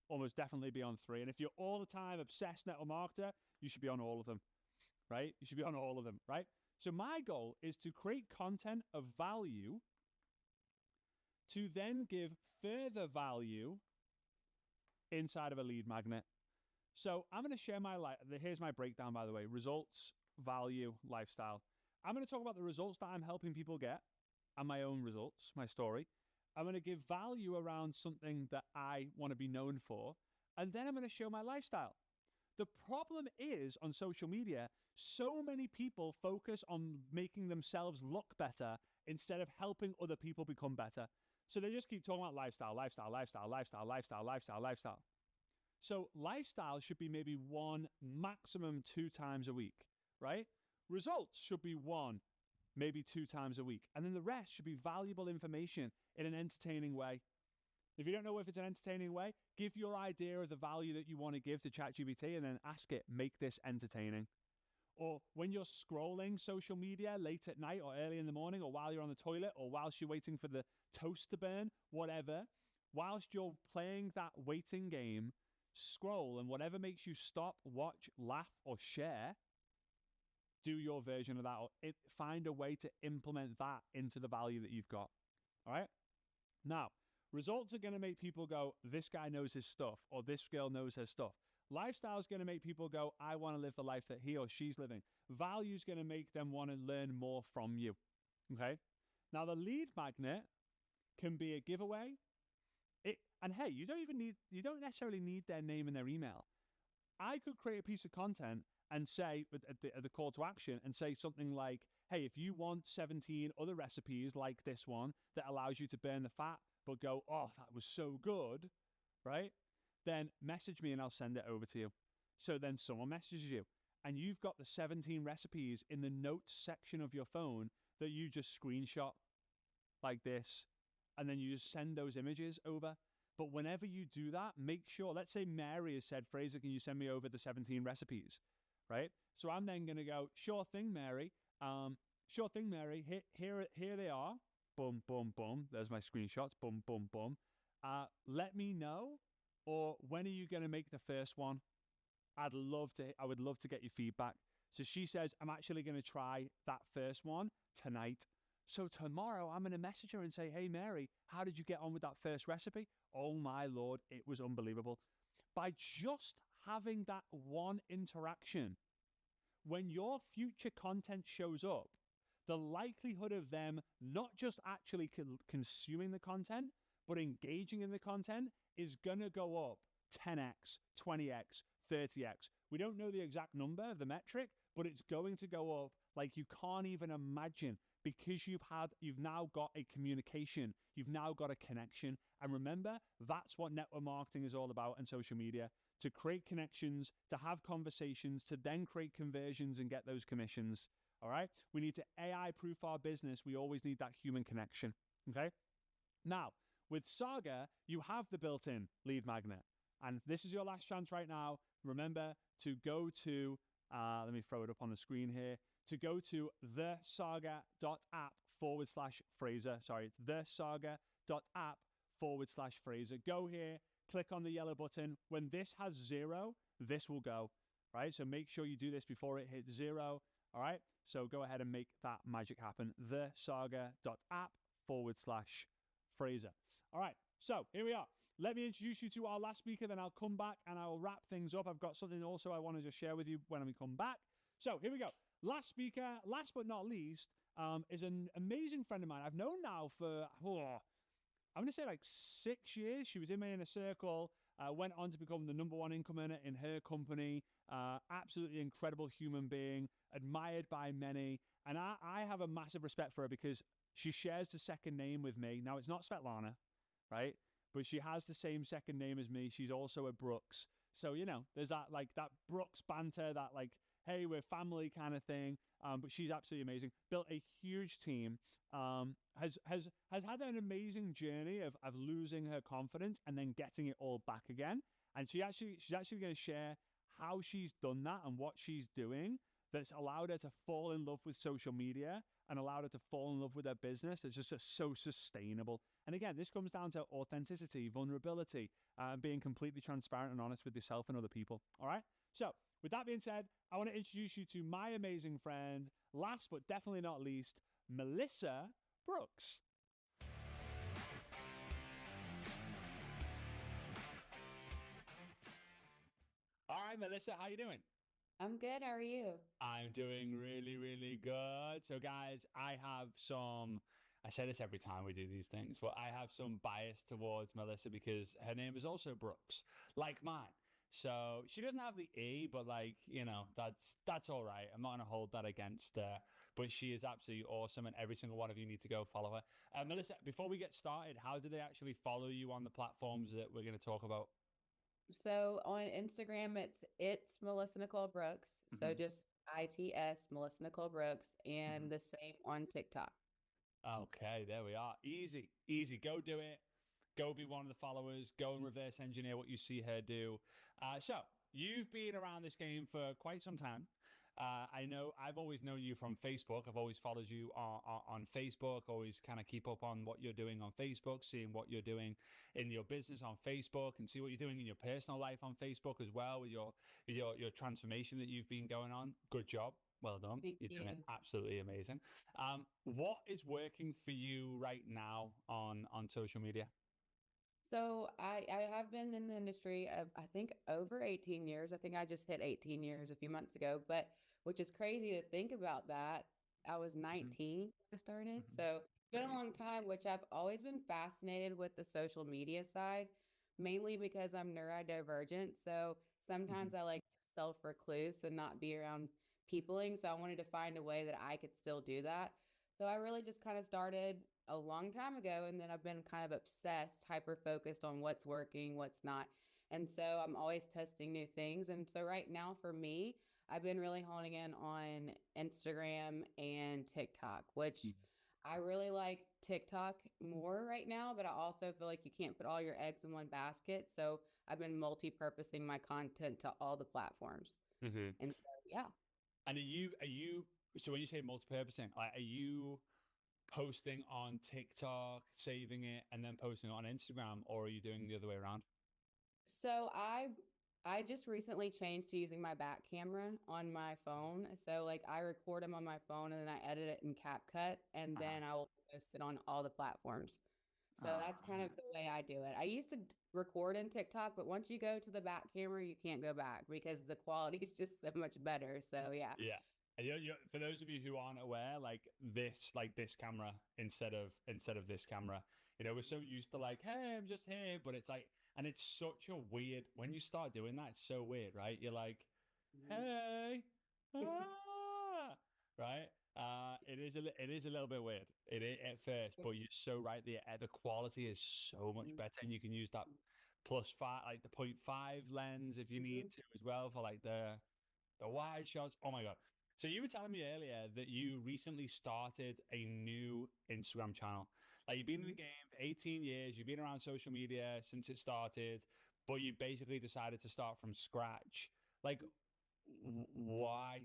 almost definitely be on 3. And if you're all the time obsessed network marketer, you should be on all of them, right? You should be on all of them, right? So my goal is to create content of value to then give further value inside of a lead magnet. So I'm going to share here's my breakdown, by the way: results, value, lifestyle. I'm going to talk about the results that I'm helping people get and my own results, my story. I'm going to give value around something that I want to be known for. And then I'm going to show my lifestyle. The problem is on social media, so many people focus on making themselves look better instead of helping other people become better. So they just keep talking about lifestyle, lifestyle, lifestyle, lifestyle, lifestyle, lifestyle, lifestyle. So lifestyle should be maybe 1, maximum 2 times a week, right? Results should be 1, maybe 2 times a week. And then the rest should be valuable information in an entertaining way. If you don't know if it's an entertaining way, give your idea of the value that you want to give to ChatGPT and then ask it, make this entertaining. Or when you're scrolling social media late at night or early in the morning, or while you're on the toilet, or whilst you're waiting for the toast to burn, whatever, whilst you're playing that waiting game, scroll, and whatever makes you stop, watch, laugh, or share, do your version of that, or find a way to implement that into the value that you've got. All right? Now, results are going to make people go, this guy knows his stuff, or this girl knows her stuff. Lifestyle is going to make people go, I want to live the life that he or she's living. Value is going to make them want to learn more from you. Okay? Now, the lead magnet can be a giveaway. And hey, you don't necessarily need their name and their email. I could create a piece of content and say at the call to action and say something like, hey, if you want 17 other recipes like this one that allows you to burn the fat, but go, oh, that was so good, right? Then message me and I'll send it over to you. So then someone messages you and you've got the 17 recipes in the notes section of your phone that you just screenshot like this. And then you just send those images over. But whenever you do that, make sure, let's say Mary has said, Frazer, can you send me over the 17 recipes, right? So I'm then going to go, sure thing, Mary. Sure thing, Mary. Here they are. Boom, boom, boom. There's my screenshots. Boom, boom, boom. Let me know. Or when are you going to make the first one? I would love to get your feedback. So she says, I'm actually going to try that first one tonight. So tomorrow I'm going to message her and say, hey, Mary, how did you get on with that first recipe? Oh my Lord, it was unbelievable. By just having that one interaction, when your future content shows up, the likelihood of them not just actually consuming the content, but engaging in the content is going to go up 10x, 20x, 30x. We don't know the exact number of the metric, but it's going to go up like you can't even imagine, because you've now got a communication, you've now got a connection. And remember, that's what network marketing is all about in social media, to create connections, to have conversations, to then create conversions and get those commissions. All right? We need to AI proof our business. We always need that human connection. Okay? Now, with Saga, you have the built-in lead magnet. And this is your last chance right now. Remember to go to, let me throw it up on the screen here, to go to thesaga.app/Frazer. Sorry, thesaga.app/Frazer. Go here, click on the yellow button. When this has 0, this will go, right? So make sure you do this before it hits 0, all right? So go ahead and make that magic happen. thesaga.app/Frazer. All right, so here we are. Let me introduce you to our last speaker, then I'll come back and I'll wrap things up. I've got something also I want to just share with you when we come back. So here we go. Last speaker, last but not least, is an amazing friend of mine. I've known now for, I'm going to say like 6 years. She was in my inner circle, went on to become the #1 income earner in her company. Absolutely incredible human being, admired by many. And I have a massive respect for her because she shares the second name with me. Now, it's not Svetlana, right? But she has the same second name as me. She's also a Brookes. So, you know, there's that like that Brookes banter, that like, hey, we're family kind of thing. But she's absolutely amazing. Built a huge team. Has had an amazing journey of losing her confidence and then getting it all back again. And she's actually going to share how she's done that and what she's doing that's allowed her to fall in love with social media and allowed her to fall in love with her business that's just so sustainable. And again, this comes down to authenticity, vulnerability, being completely transparent and honest with yourself and other people. All right? So with that being said, I want to introduce you to my amazing friend, last but definitely not least, Melissa Brookes. All right, Melissa, how you doing? I'm good. How are you? I'm doing really, really good. So guys, I say this every time we do these things, but I have some bias towards Melissa because her name is also Brookes, like mine. So she doesn't have the E, but like, that's all right. I'm not gonna hold that against her. But she is absolutely awesome, and every single one of you need to go follow her. Melissa, before we get started, how do they actually follow you on the platforms that we're going to talk about? So on Instagram, it's Melissa Nicole Brooks. So Hmm. just ITS Melissa Nicole Brooks, Hmm. and the same on TikTok. Okay, there we are. Easy, easy. Go do it. Go be one of the followers. Go and reverse engineer what you see her do. So you've been around this game for quite some time. I know I've always known you from Facebook. I've always followed you on Facebook, always kind of keep up on what you're doing on Facebook, seeing what you're doing in your business on Facebook, and see what you're doing in your personal life on Facebook as well with your transformation that you've been going on. Good job. Well done. Thank You're doing you. it absolutely amazing. What is working for you right now on social media? So I have been in the industry of I think over 18 years. I think I just hit 18 years a few months ago, but which is crazy to think about that. I was Hmm. 19 when I started. Hmm. So it's been a long time, which I've always been fascinated with the social media side, mainly because I'm neurodivergent. So Hmm. sometimes I like to self-recluse and not be around peopling. So I wanted to find a way that I could still do that. So I really just kind of started a long time ago, and then I've been kind of obsessed, hyper focused on what's working, what's not. And so I'm always testing new things. And so right now for me, I've been really honing in on Instagram and TikTok, which I really like TikTok more right now, but I also feel like you can't put all your eggs in one basket. So I've been multi-purposing my content to all the platforms. Hmm. And so, yeah. And are you so when you say multi-purposing, like, are you posting on TikTok, saving it, and then posting it on Instagram, or are you doing the other way around? So I just recently changed to using my back camera on my phone. So like I record them on my phone and then I edit it in CapCut and Uh-huh. then I will post it on all the platforms. So that's kind of the way I do it. I used to record in TikTok, but once you go to the back camera, you can't go back because the quality is just so much better. So yeah. Yeah. And for those of you who aren't aware, like this camera instead of this camera, we're so used to like, hey, I'm just here, but it's like, and it's such a weird when you start doing that. It's so weird, right? You're like, hey, ah, right? It is a little bit weird. It is at first, but you're so right. The quality is so much better, and you can use that plus five, like the .5 lens if you need to as well for like the wide shots. Oh my god! So you were telling me earlier that you recently started a new Instagram channel. Like you've been in the game for 18 years. You've been around social media since it started, but you basically decided to start from scratch. Like, why?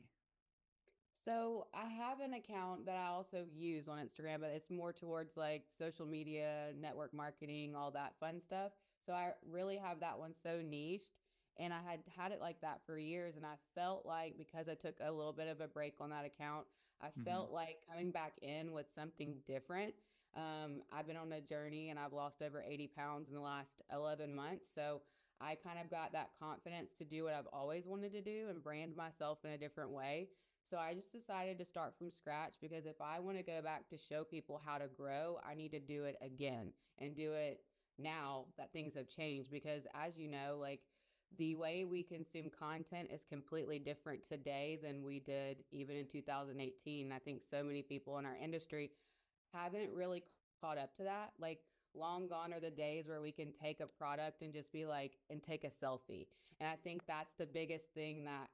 So I have an account that I also use on Instagram, but it's more towards like social media, network marketing, all that fun stuff. So I really have that one so niched. And I had had it like that for years. And I felt like because I took a little bit of a break on that account, I Hmm. felt like coming back in with something different. I've been on a journey and I've lost over 80 pounds in the last 11 months. So I kind of got that confidence to do what I've always wanted to do and brand myself in a different way. So I just decided to start from scratch because if I want to go back to show people how to grow, I need to do it again and do it now that things have changed. Because as you know, like the way we consume content is completely different today than we did even in 2018. I think so many people in our industry haven't really caught up to that. Like, long gone are the days where we can take a product and just be like, and take a selfie. And I think that's the biggest thing that,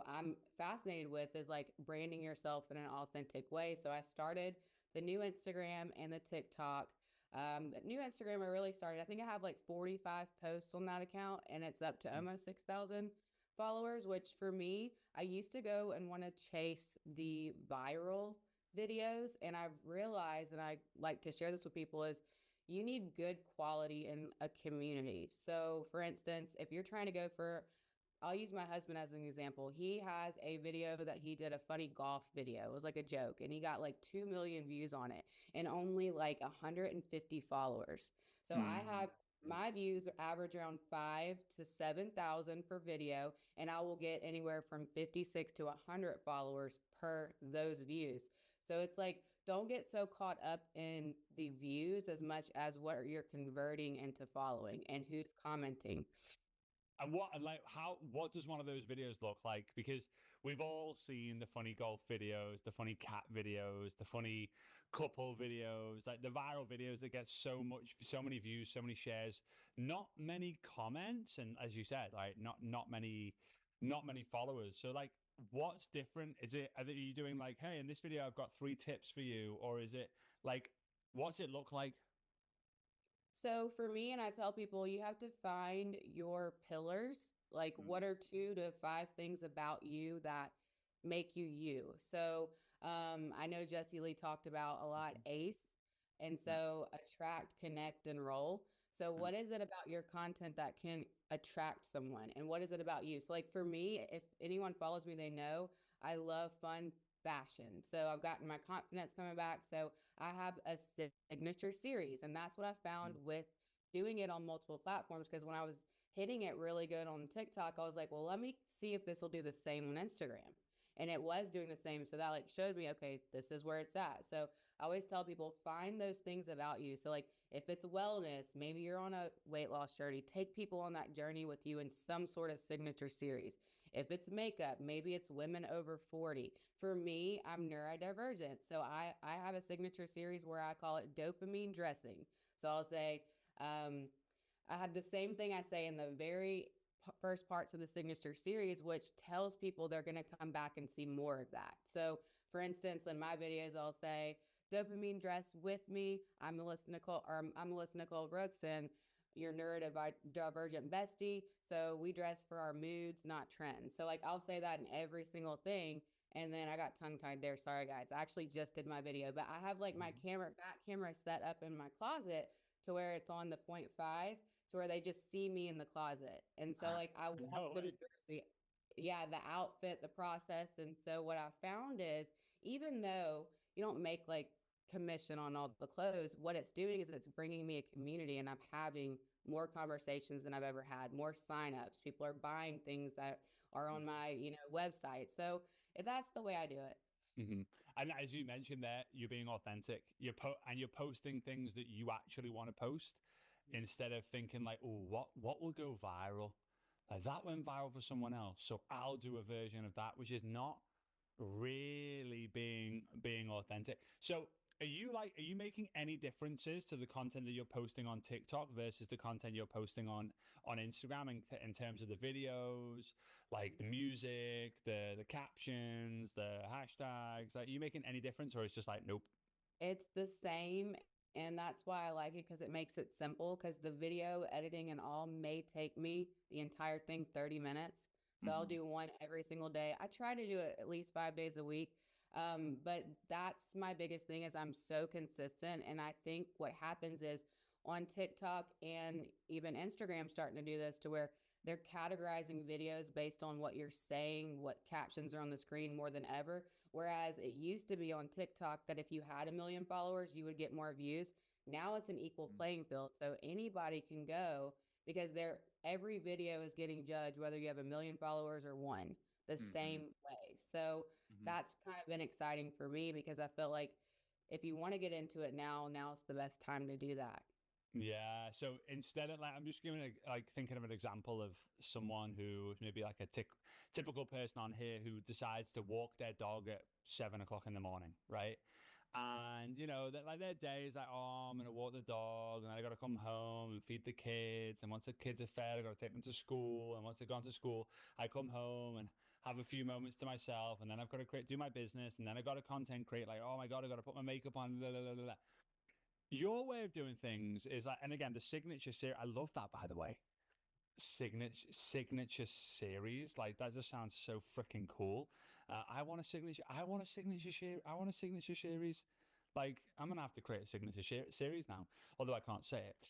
I'm fascinated with is like branding yourself in an authentic way. So I started the new Instagram and the TikTok. The new Instagram I really started, I think I have like 45 posts on that account and it's up to almost 6,000 followers, which for me, I used to go and want to chase the viral videos. And I've realized, and I like to share this with people, is you need good quality in a community. So, for instance, if you're trying to go for, I'll use my husband as an example. He has a video that he did, a funny golf video. It was like a joke, and he got like 2 million views on it and only like 150 followers. So I have my views average around 5 to 7,000 per video, and I will get anywhere from 56 to 100 followers per those views. So it's like, don't get so caught up in the views as much as what you're converting into following and who's commenting. And what does one of those videos look like? Because we've all seen the funny golf videos, the funny cat videos, the funny couple videos, like the viral videos that get so many views, so many shares, not many comments, and as you said, like not many followers. So like, what's different? Are you doing like, hey, in this video I've got 3 tips for you, or is it like, what's it look like? So for me, and I tell people, you have to find your pillars. Like, what are 2 to 5 things about you that make you you? So I know Jesse Lee talked about a lot ACE, and so attract, connect, and roll. So what is it about your content that can attract someone, and what is it about you? So like for me, if anyone follows me, they know I love fun fashion. So I've gotten my confidence coming back. So I have a signature series, and that's what I found with doing it on multiple platforms. Because when I was hitting it really good on TikTok, I was like, well, let me see if this will do the same on Instagram. And it was doing the same. So that like showed me, okay, this is where it's at. So I always tell people, find those things about you. So like if it's wellness, maybe you're on a weight loss journey, take people on that journey with you in some sort of signature series. If it's makeup, maybe it's women over 40. For me, I'm neurodivergent. So I have a signature series where I call it dopamine dressing. So I'll say, I have the same thing I say in the very first parts of the signature series, which tells people they're going to come back and see more of that. So for instance, in my videos, I'll say, dopamine dress with me. I'm Melissa Nicole Brooks, and your neurodivergent bestie. So we dress for our moods, not trends. So like I'll say that in every single thing. And then I got tongue tied there. Sorry guys. I actually just did my video, but I have like my back camera set up in my closet to where it's on the 0.5 to where they just see me in the closet. And so like I walk them through the outfit, the process. And so what I found is even though you don't make like commission on all the clothes, what it's doing is it's bringing me a community, and I'm having more conversations than I've ever had, more signups. People are buying things that are on my, website. So that's the way I do it. And as you mentioned there, you're being authentic. You're posting things that you actually want to post instead of thinking like, oh, what will go viral? Like that went viral for someone else, so I'll do a version of that, which is not really being authentic. So are you making any differences to the content that you're posting on TikTok versus the content you're posting on Instagram in terms of the videos, like the music, the captions, the hashtags? Like, are you making any difference, or it's just like, nope? It's the same. And that's why I like it, because it makes it simple. Because the video editing and all may take me the entire thing 30 minutes. So I'll do one every single day. I try to do it at least 5 days a week. But that's my biggest thing is I'm so consistent. And I think what happens is on TikTok and even Instagram starting to do this to where they're categorizing videos based on what you're saying, what captions are on the screen more than ever. Whereas it used to be on TikTok that if you had 1 million followers, you would get more views. Now it's an equal playing field. So anybody can go because every video is getting judged, whether you have 1 million followers or one, the same way. So that's kind of been exciting for me because I feel like if you want to get into it now's the best time to do that. Yeah. So instead of like, I'm just thinking of an example of someone who maybe like a typical person on here who decides to walk their dog at 7 o'clock in the morning, right? And that like their day is like, oh, I'm gonna walk the dog, and then I gotta come home and feed the kids. And once the kids are fed, I gotta take them to school. And once they've gone to school, I come home and have a few moments to myself. And then I've got to do my business. And then I got to content create. Like, oh my god, I got to put my makeup on. Blah, blah, blah, blah. Your way of doing things is like, and again, the signature series. I love that, by the way. Signature series, like that just sounds so freaking cool. I want a signature. I want a signature series. Like I'm gonna have to create a signature series now, although I can't say it.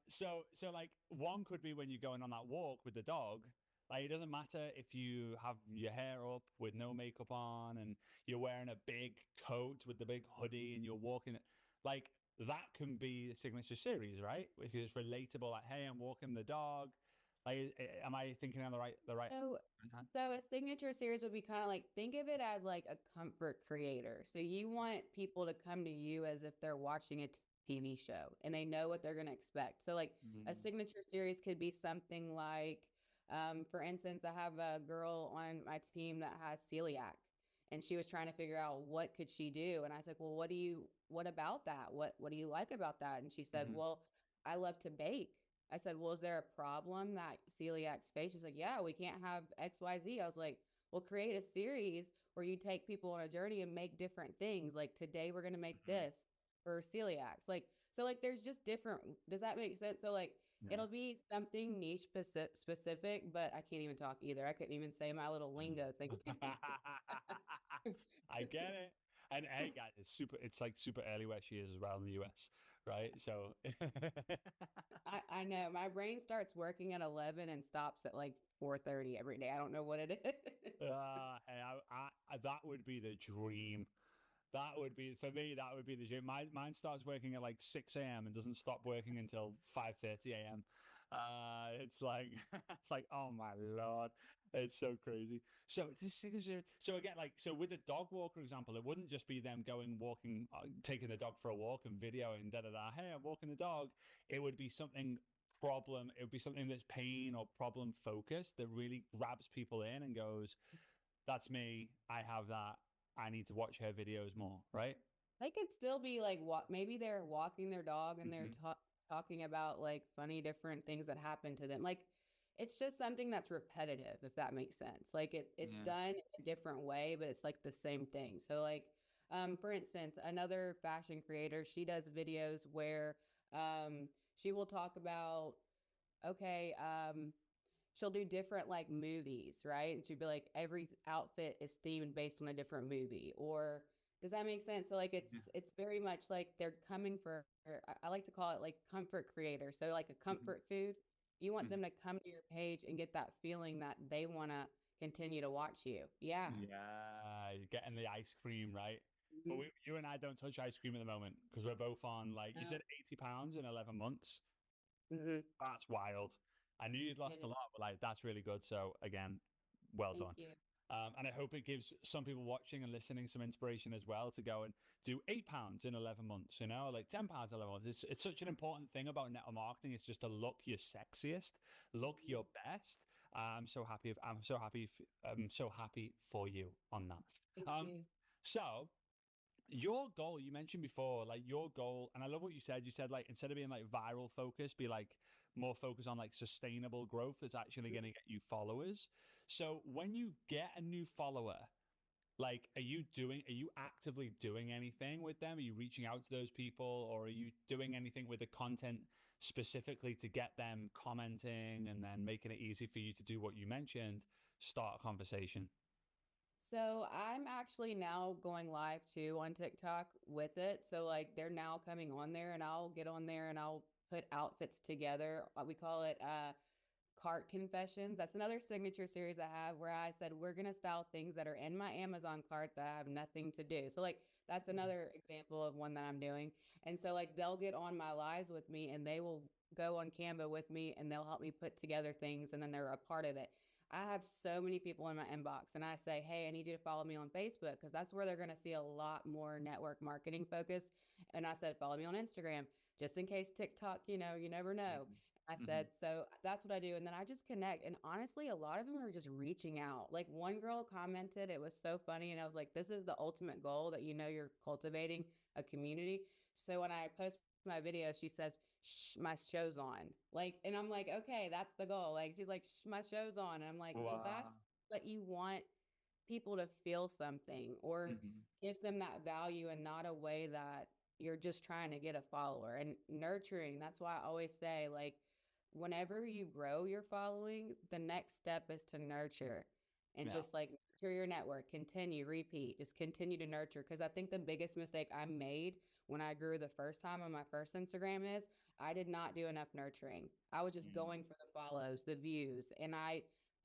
So like one could be when you're going on that walk with the dog. Like it doesn't matter if you have your hair up with no makeup on and you're wearing a big coat with the big hoodie and you're walking. Like that can be a signature series, right? Because it's relatable. Like, hey, I'm walking the dog. Like, am I thinking on the right? So a signature series would be kind of like, think of it as like a comfort creator. So you want people to come to you as if they're watching a TV show and they know what they're going to expect. So like a signature series could be something like For instance, I have a girl on my team that has celiac, and she was trying to figure out what could she do. And I was like, well, what about that? What do you like about that? And she said, well, I love to bake. I said, well, is there a problem that celiac's face? She's like, yeah, we can't have XYZ. I was like, well, create a series where you take people on a journey and make different things. Like today we're going to make this for celiacs. Like, so like there's just different, does that make sense? So like it'll be something niche specific, but I can't even talk either. I couldn't even say my little lingo thing. I get it. And hey, guys, it's like super early where she is as well in the US, right? So I know my brain starts working at 11 and stops at like 4:30 every day. I don't know what it is. hey, that would be the dream. That would be for me. That would be the dream. Mine starts working at like 6 a.m. and doesn't stop working until 5:30 a.m. It's like it's like, oh my Lord, it's so crazy. So this is so again, like, so with the dog walk, for example, it wouldn't just be them going walking, taking the dog for a walk and videoing da da da. Hey, I'm walking the dog. It would be something problem. It would be something that's pain or problem focused that really grabs people in and goes, that's me. I have that. I need to watch her videos more, right? They could still be like what maybe they're walking their dog and they're talking about like funny different things that happen to them. Like it's just something that's repetitive, if that makes sense. Like it's done in a different way, but it's like the same thing. So like for instance, another fashion creator, she does videos where she will talk about okay, she'll do different like movies, right? And she'd be like, every outfit is themed based on a different movie. Or does that make sense? So like it's very much like they're coming for I like to call it like comfort creator. So like a comfort food. You want them to come to your page and get that feeling that they want to continue to watch you. Yeah. Yeah, you're getting the ice cream, right? But you and I don't touch ice cream at the moment because we're both on, like, you said 80 pounds in 11 months. That's wild. I knew you'd lost a lot, but like that's really good. So again, well Thank done. you. And I hope it gives some people watching and listening some inspiration as well to go and do 8 pounds in 11 months, you know, like 10 pounds in 11 months. It's such an important thing about network marketing. It's just to look your sexiest, look your best. I'm so happy. I'm so happy for you on that. Thank you. So your goal, you mentioned before, like your goal, and I love what you said. You said like instead of being like viral focused, be like more focused on like sustainable growth that's actually going to get you followers. So when you get a new follower, like are you actively doing anything with them? Are you reaching out to those people, or are you doing anything with the content specifically to get them commenting and then making it easy for you to do what you mentioned, start a conversation? So I'm actually now going live too on TikTok with it. So like they're now coming on there and I'll get on there and I'll put outfits together. We call it cart confessions. That's another signature series I have where I said we're gonna style things that are in my Amazon cart that have nothing to do. So like that's another example of one that I'm doing. And so like they'll get on my lives with me and they will go on Canva with me and they'll help me put together things and then they're a part of it. I have so many people in my inbox and I say, hey, I need you to follow me on Facebook because that's where they're going to see a lot more network marketing focus. And I said, follow me on Instagram just in case TikTok, you know, you never know. I said, so that's what I do. And then I just connect. And honestly, a lot of them are just reaching out. Like one girl commented, it was so funny. And I was like, this is the ultimate goal that you know you're cultivating a community. So when I post my videos, she says, Shh, my show's on. Like, and I'm like, okay, that's the goal. Like, she's like, Shh, my show's on. And I'm like, so that's what you want people to feel something or gives them that value and not a way that you're just trying to get a follower and nurturing. That's why I always say, like, whenever you grow your following, the next step is to nurture and just like nurture your network, continue, repeat, just continue to nurture. Because I think the biggest mistake I made when I grew the first time on my first Instagram is I did not do enough nurturing. I was just going for the follows, the views. And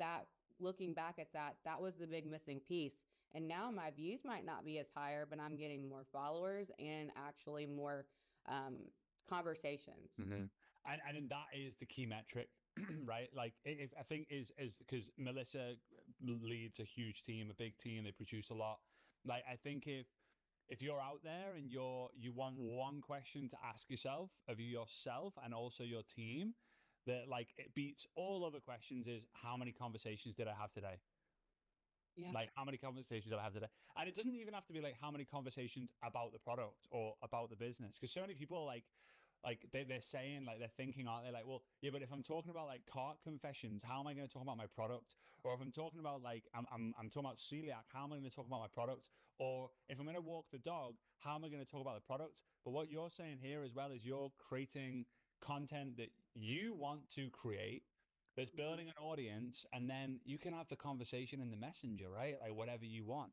that looking back at that, that was the big missing piece. And now my views might not be as higher, but I'm getting more followers and actually more conversations. And that is the key metric, right? Like if I think is because Melissa leads a huge team, a big team, they produce a lot. Like I think if you're out there and you want one question to ask yourself of yourself and also your team, that like it beats all other questions is how many conversations did I have today? Yeah. Like how many conversations did I have today? And it doesn't even have to be like how many conversations about the product or about the business, because so many people they're saying, like, they're thinking, aren't they, like, well, yeah, but if I'm talking about like cart confessions, how am I going to talk about my product? Or if I'm talking about like I'm talking about celiac, how am I going to talk about my product? Or if I'm going to walk the dog, how am I going to talk about the product? But what you're saying here as well is you're creating content that you want to create, that's building an audience, and then you can have the conversation in the messenger, right? Like whatever you want.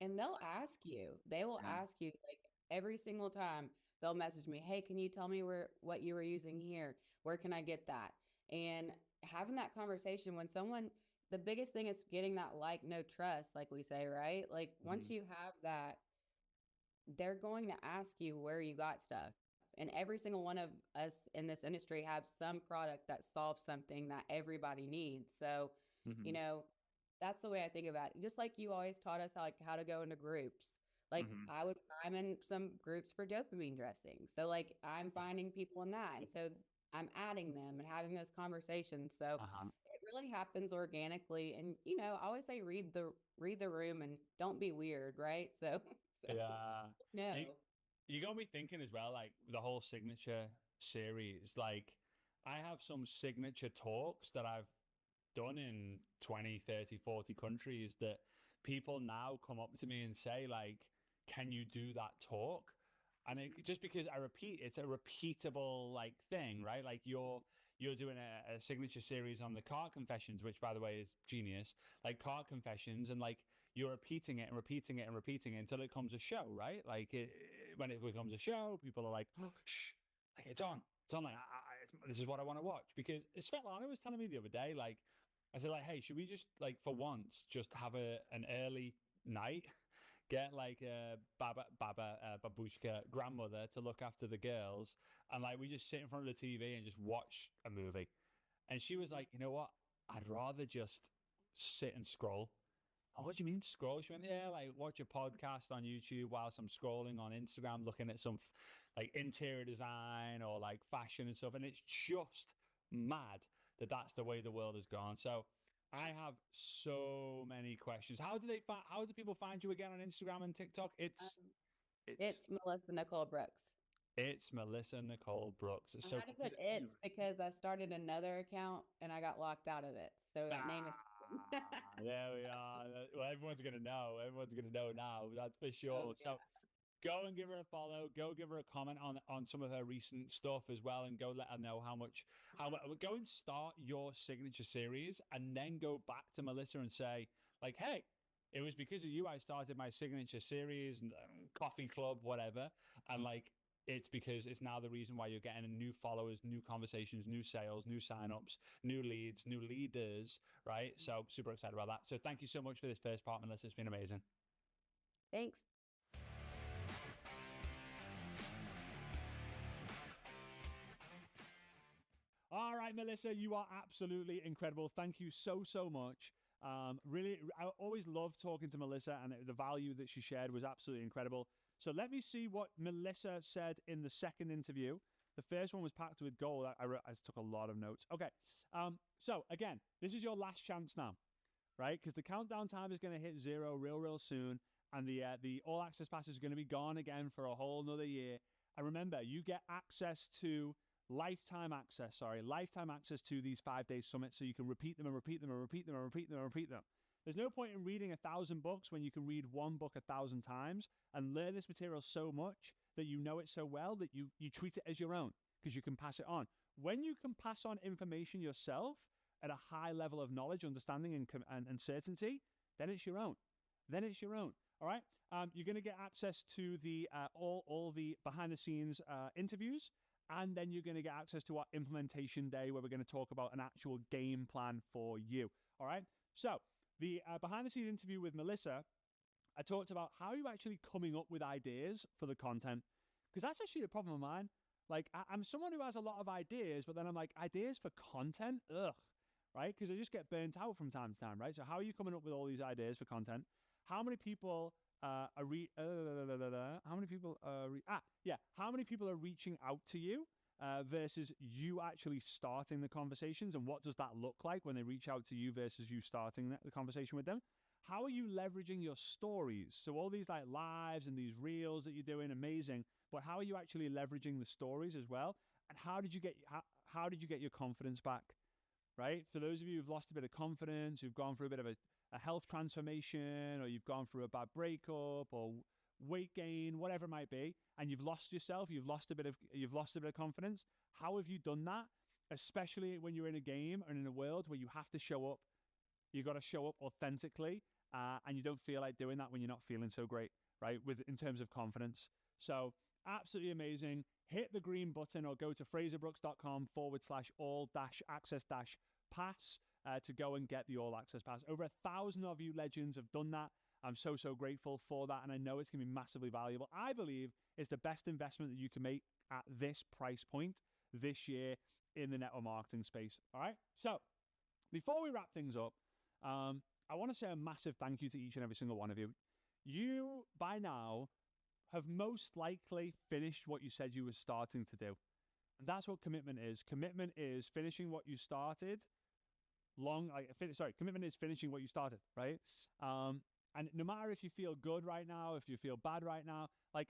And they'll ask you, they will Yeah. ask you like every single time they'll message me, hey, can you tell me what you were using here? Where can I get that? And having that conversation when someone, the biggest thing is getting that like, no trust, like we say, right? Like once Mhm. you have that, they're going to ask you where you got stuff. And every single one of us in this industry have some product that solves something that everybody needs. So, you Mhm. know, that's the way I think about it. Just like you always taught us how to go into groups. Like Mhm. I'm in some groups for dopamine dressing. So like I'm finding people in that. And so I'm adding them and having those conversations. So Uh-huh. it really happens organically. And I always say read the room and don't be weird, right? So so Yeah. no. You, you got me thinking as well, like the whole signature series. Like, I have some signature talks that I've done in 20, 30, 40 countries that people now come up to me and say, like, can you do that talk? And just because it's a repeatable like thing, right? Like you're doing a signature series on the car confessions, which by the way is genius, like car confessions, and like you're repeating it and repeating it and repeating it until it becomes a show, right? Like when it becomes a show, people are like, oh, shh, like it's on. It's on. Like this is what I want to watch. Because Svetlana was telling me the other day, like I said, like, hey, should we just like for once just have an early night, get like a babushka grandmother to look after the girls, and like we just sit in front of the TV and just watch a movie. And she was like, you know what? I'd rather just sit and scroll. Oh, what do you mean scroll? She went, yeah, like watch a podcast on YouTube whilst I'm scrolling on Instagram, looking at some like interior design or like fashion and stuff. And it's just mad that that's the way the world has gone. So I have so many questions. How do people find you again on Instagram and TikTok? It's It's Melissa Nicole Brooks. it's Melissa Nicole Brooks. It's I so had to cool. put it's because I started another account and I got locked out of it. So that name is There we are. Well, everyone's gonna know. Everyone's gonna know now. That's for Oh sure. yeah. So go and give her a follow. Go give her a comment on some of her recent stuff as well, and go let her know go and start your signature series, and then go back to Melissa and say, like, hey, it was because of you I started my signature series and coffee club, whatever, and like. It's because it's now the reason why you're getting new followers, new conversations, new sales, new signups, new leads, new leaders, right? So super excited about that. So thank you so much for this first part, Melissa. It's been amazing. Thanks. All right, Melissa, you are absolutely incredible. Thank you so, so much. Really, I always love talking to Melissa, and the value that she shared was absolutely incredible. So let me see what Melissa said in the second interview. The first one was packed with gold. I took a lot of notes. Okay. So again, this is your last chance now, right? Because the countdown time is going to hit 0 real soon, and the all access pass is going to be gone again for a whole another year. And remember, you get lifetime access to these 5-day summits, so you can repeat them and repeat them and repeat them and repeat them and repeat them. There's no point in reading 1,000 books when you can read one book 1,000 times and learn this material so much that you know it so well that you treat it as your own, because you can pass it on. When you can pass on information yourself at a high level of knowledge, understanding, and certainty, then it's your own. Then it's your own. All right. You're going to get access to the all the behind the scenes interviews, and then you're going to get access to our implementation day, where we're going to talk about an actual game plan for you. All right. So the behind the scenes interview with Melissa, I talked about how you're actually coming up with ideas for the content, because that's actually a problem of mine. Like I'm someone who has a lot of ideas, but then I'm like, ideas for content, ugh, right? Because I just get burnt out from time to time, right? So how are you coming up with all these ideas for content? How many people are how many people How many people are reaching out to you versus you actually starting the conversations, and what does that look like when they reach out to you versus you starting the conversation with them? How are you leveraging your stories? So all these like lives and these reels that you're doing, amazing, but how are you actually leveraging the stories as well? And how did you get your confidence back? Right? For those of you who've lost a bit of confidence, who've gone through a bit of a health transformation, or you've gone through a bad breakup or weight gain, whatever it might be, and you've lost yourself, you've lost a bit of confidence. How have you done that? Especially when you're in a game and in a world where you have to show up. You got to show up authentically, and you don't feel like doing that when you're not feeling so great, right? In terms of confidence. So absolutely amazing. Hit the green button or go to FrazerBrookes.com/all-access-pass to go and get the all access pass. Over 1,000 of you legends have done that. I'm so grateful for that, and I know it's going to be massively valuable. I believe it's the best investment that you can make at this price point this year in the network marketing space. All right. So before we wrap things up, I want to say a massive thank you to each and every single one of you. You, by now, have most likely finished what you said you were starting to do. And that's what commitment is. Commitment is finishing what you started commitment is finishing what you started, right? And no matter if you feel good right now, if you feel bad right now, like,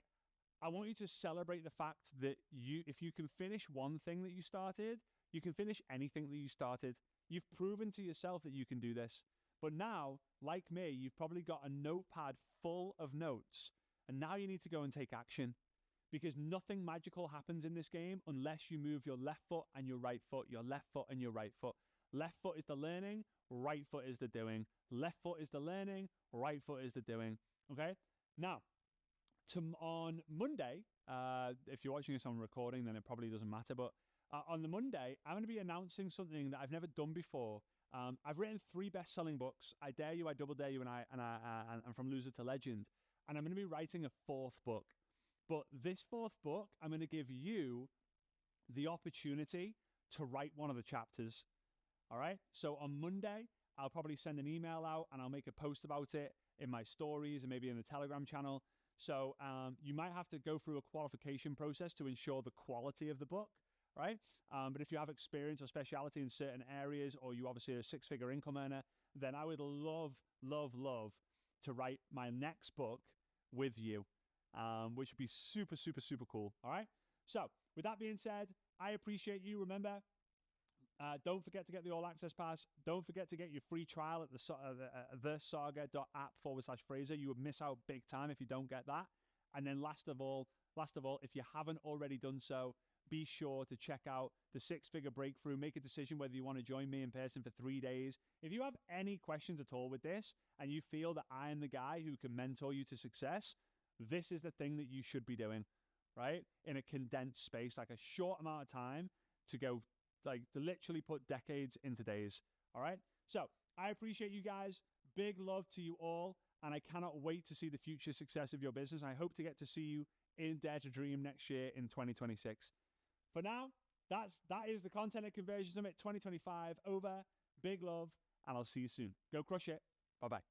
I want you to celebrate the fact that if you can finish one thing that you started, you can finish anything that you started. You've proven to yourself that you can do this. But now, like me, you've probably got a notepad full of notes, and now you need to go and take action, because nothing magical happens in this game unless you move your left foot and your right foot, your left foot and your right foot. Left foot is the learning, right foot is the doing. Left foot is the learning, right foot is the doing. Okay? Now, on Monday, if you're watching this on recording, then it probably doesn't matter, but on the Monday, I'm going to be announcing something that I've never done before. I've written 3 best-selling books: I Dare You, I Double Dare You, and From Loser to Legend. And I'm going to be writing a 4th book. But this 4th book, I'm going to give you the opportunity to write one of the chapters. All right? So on Monday, I'll probably send an email out and I'll make a post about it in my stories and maybe in the Telegram channel. So you might have to go through a qualification process to ensure the quality of the book, right? But if you have experience or speciality in certain areas, or you obviously are a 6-figure income earner, then I would love to write my next book with you, which would be super cool. All right? So with that being said, I appreciate you. Remember, don't forget to get the all access pass. Don't forget to get your free trial at thesaga.app/Frazer. You would miss out big time if you don't get that. And then last of all, if you haven't already done so, be sure to check out the 6-figure breakthrough. Make a decision whether you want to join me in person for 3 days. If you have any questions at all with this and you feel that I am the guy who can mentor you to success, this is the thing that you should be doing, right? In a condensed space, like a short amount of time to go, like, to literally put decades into days. All right? So I appreciate you guys. Big love to you all. And I cannot wait to see the future success of your business. I hope to get to see you in Dare to Dream next year in 2026. For now, that is the Content and Conversion Summit 2025 over. Big love, and I'll see you soon. Go crush it. Bye-bye.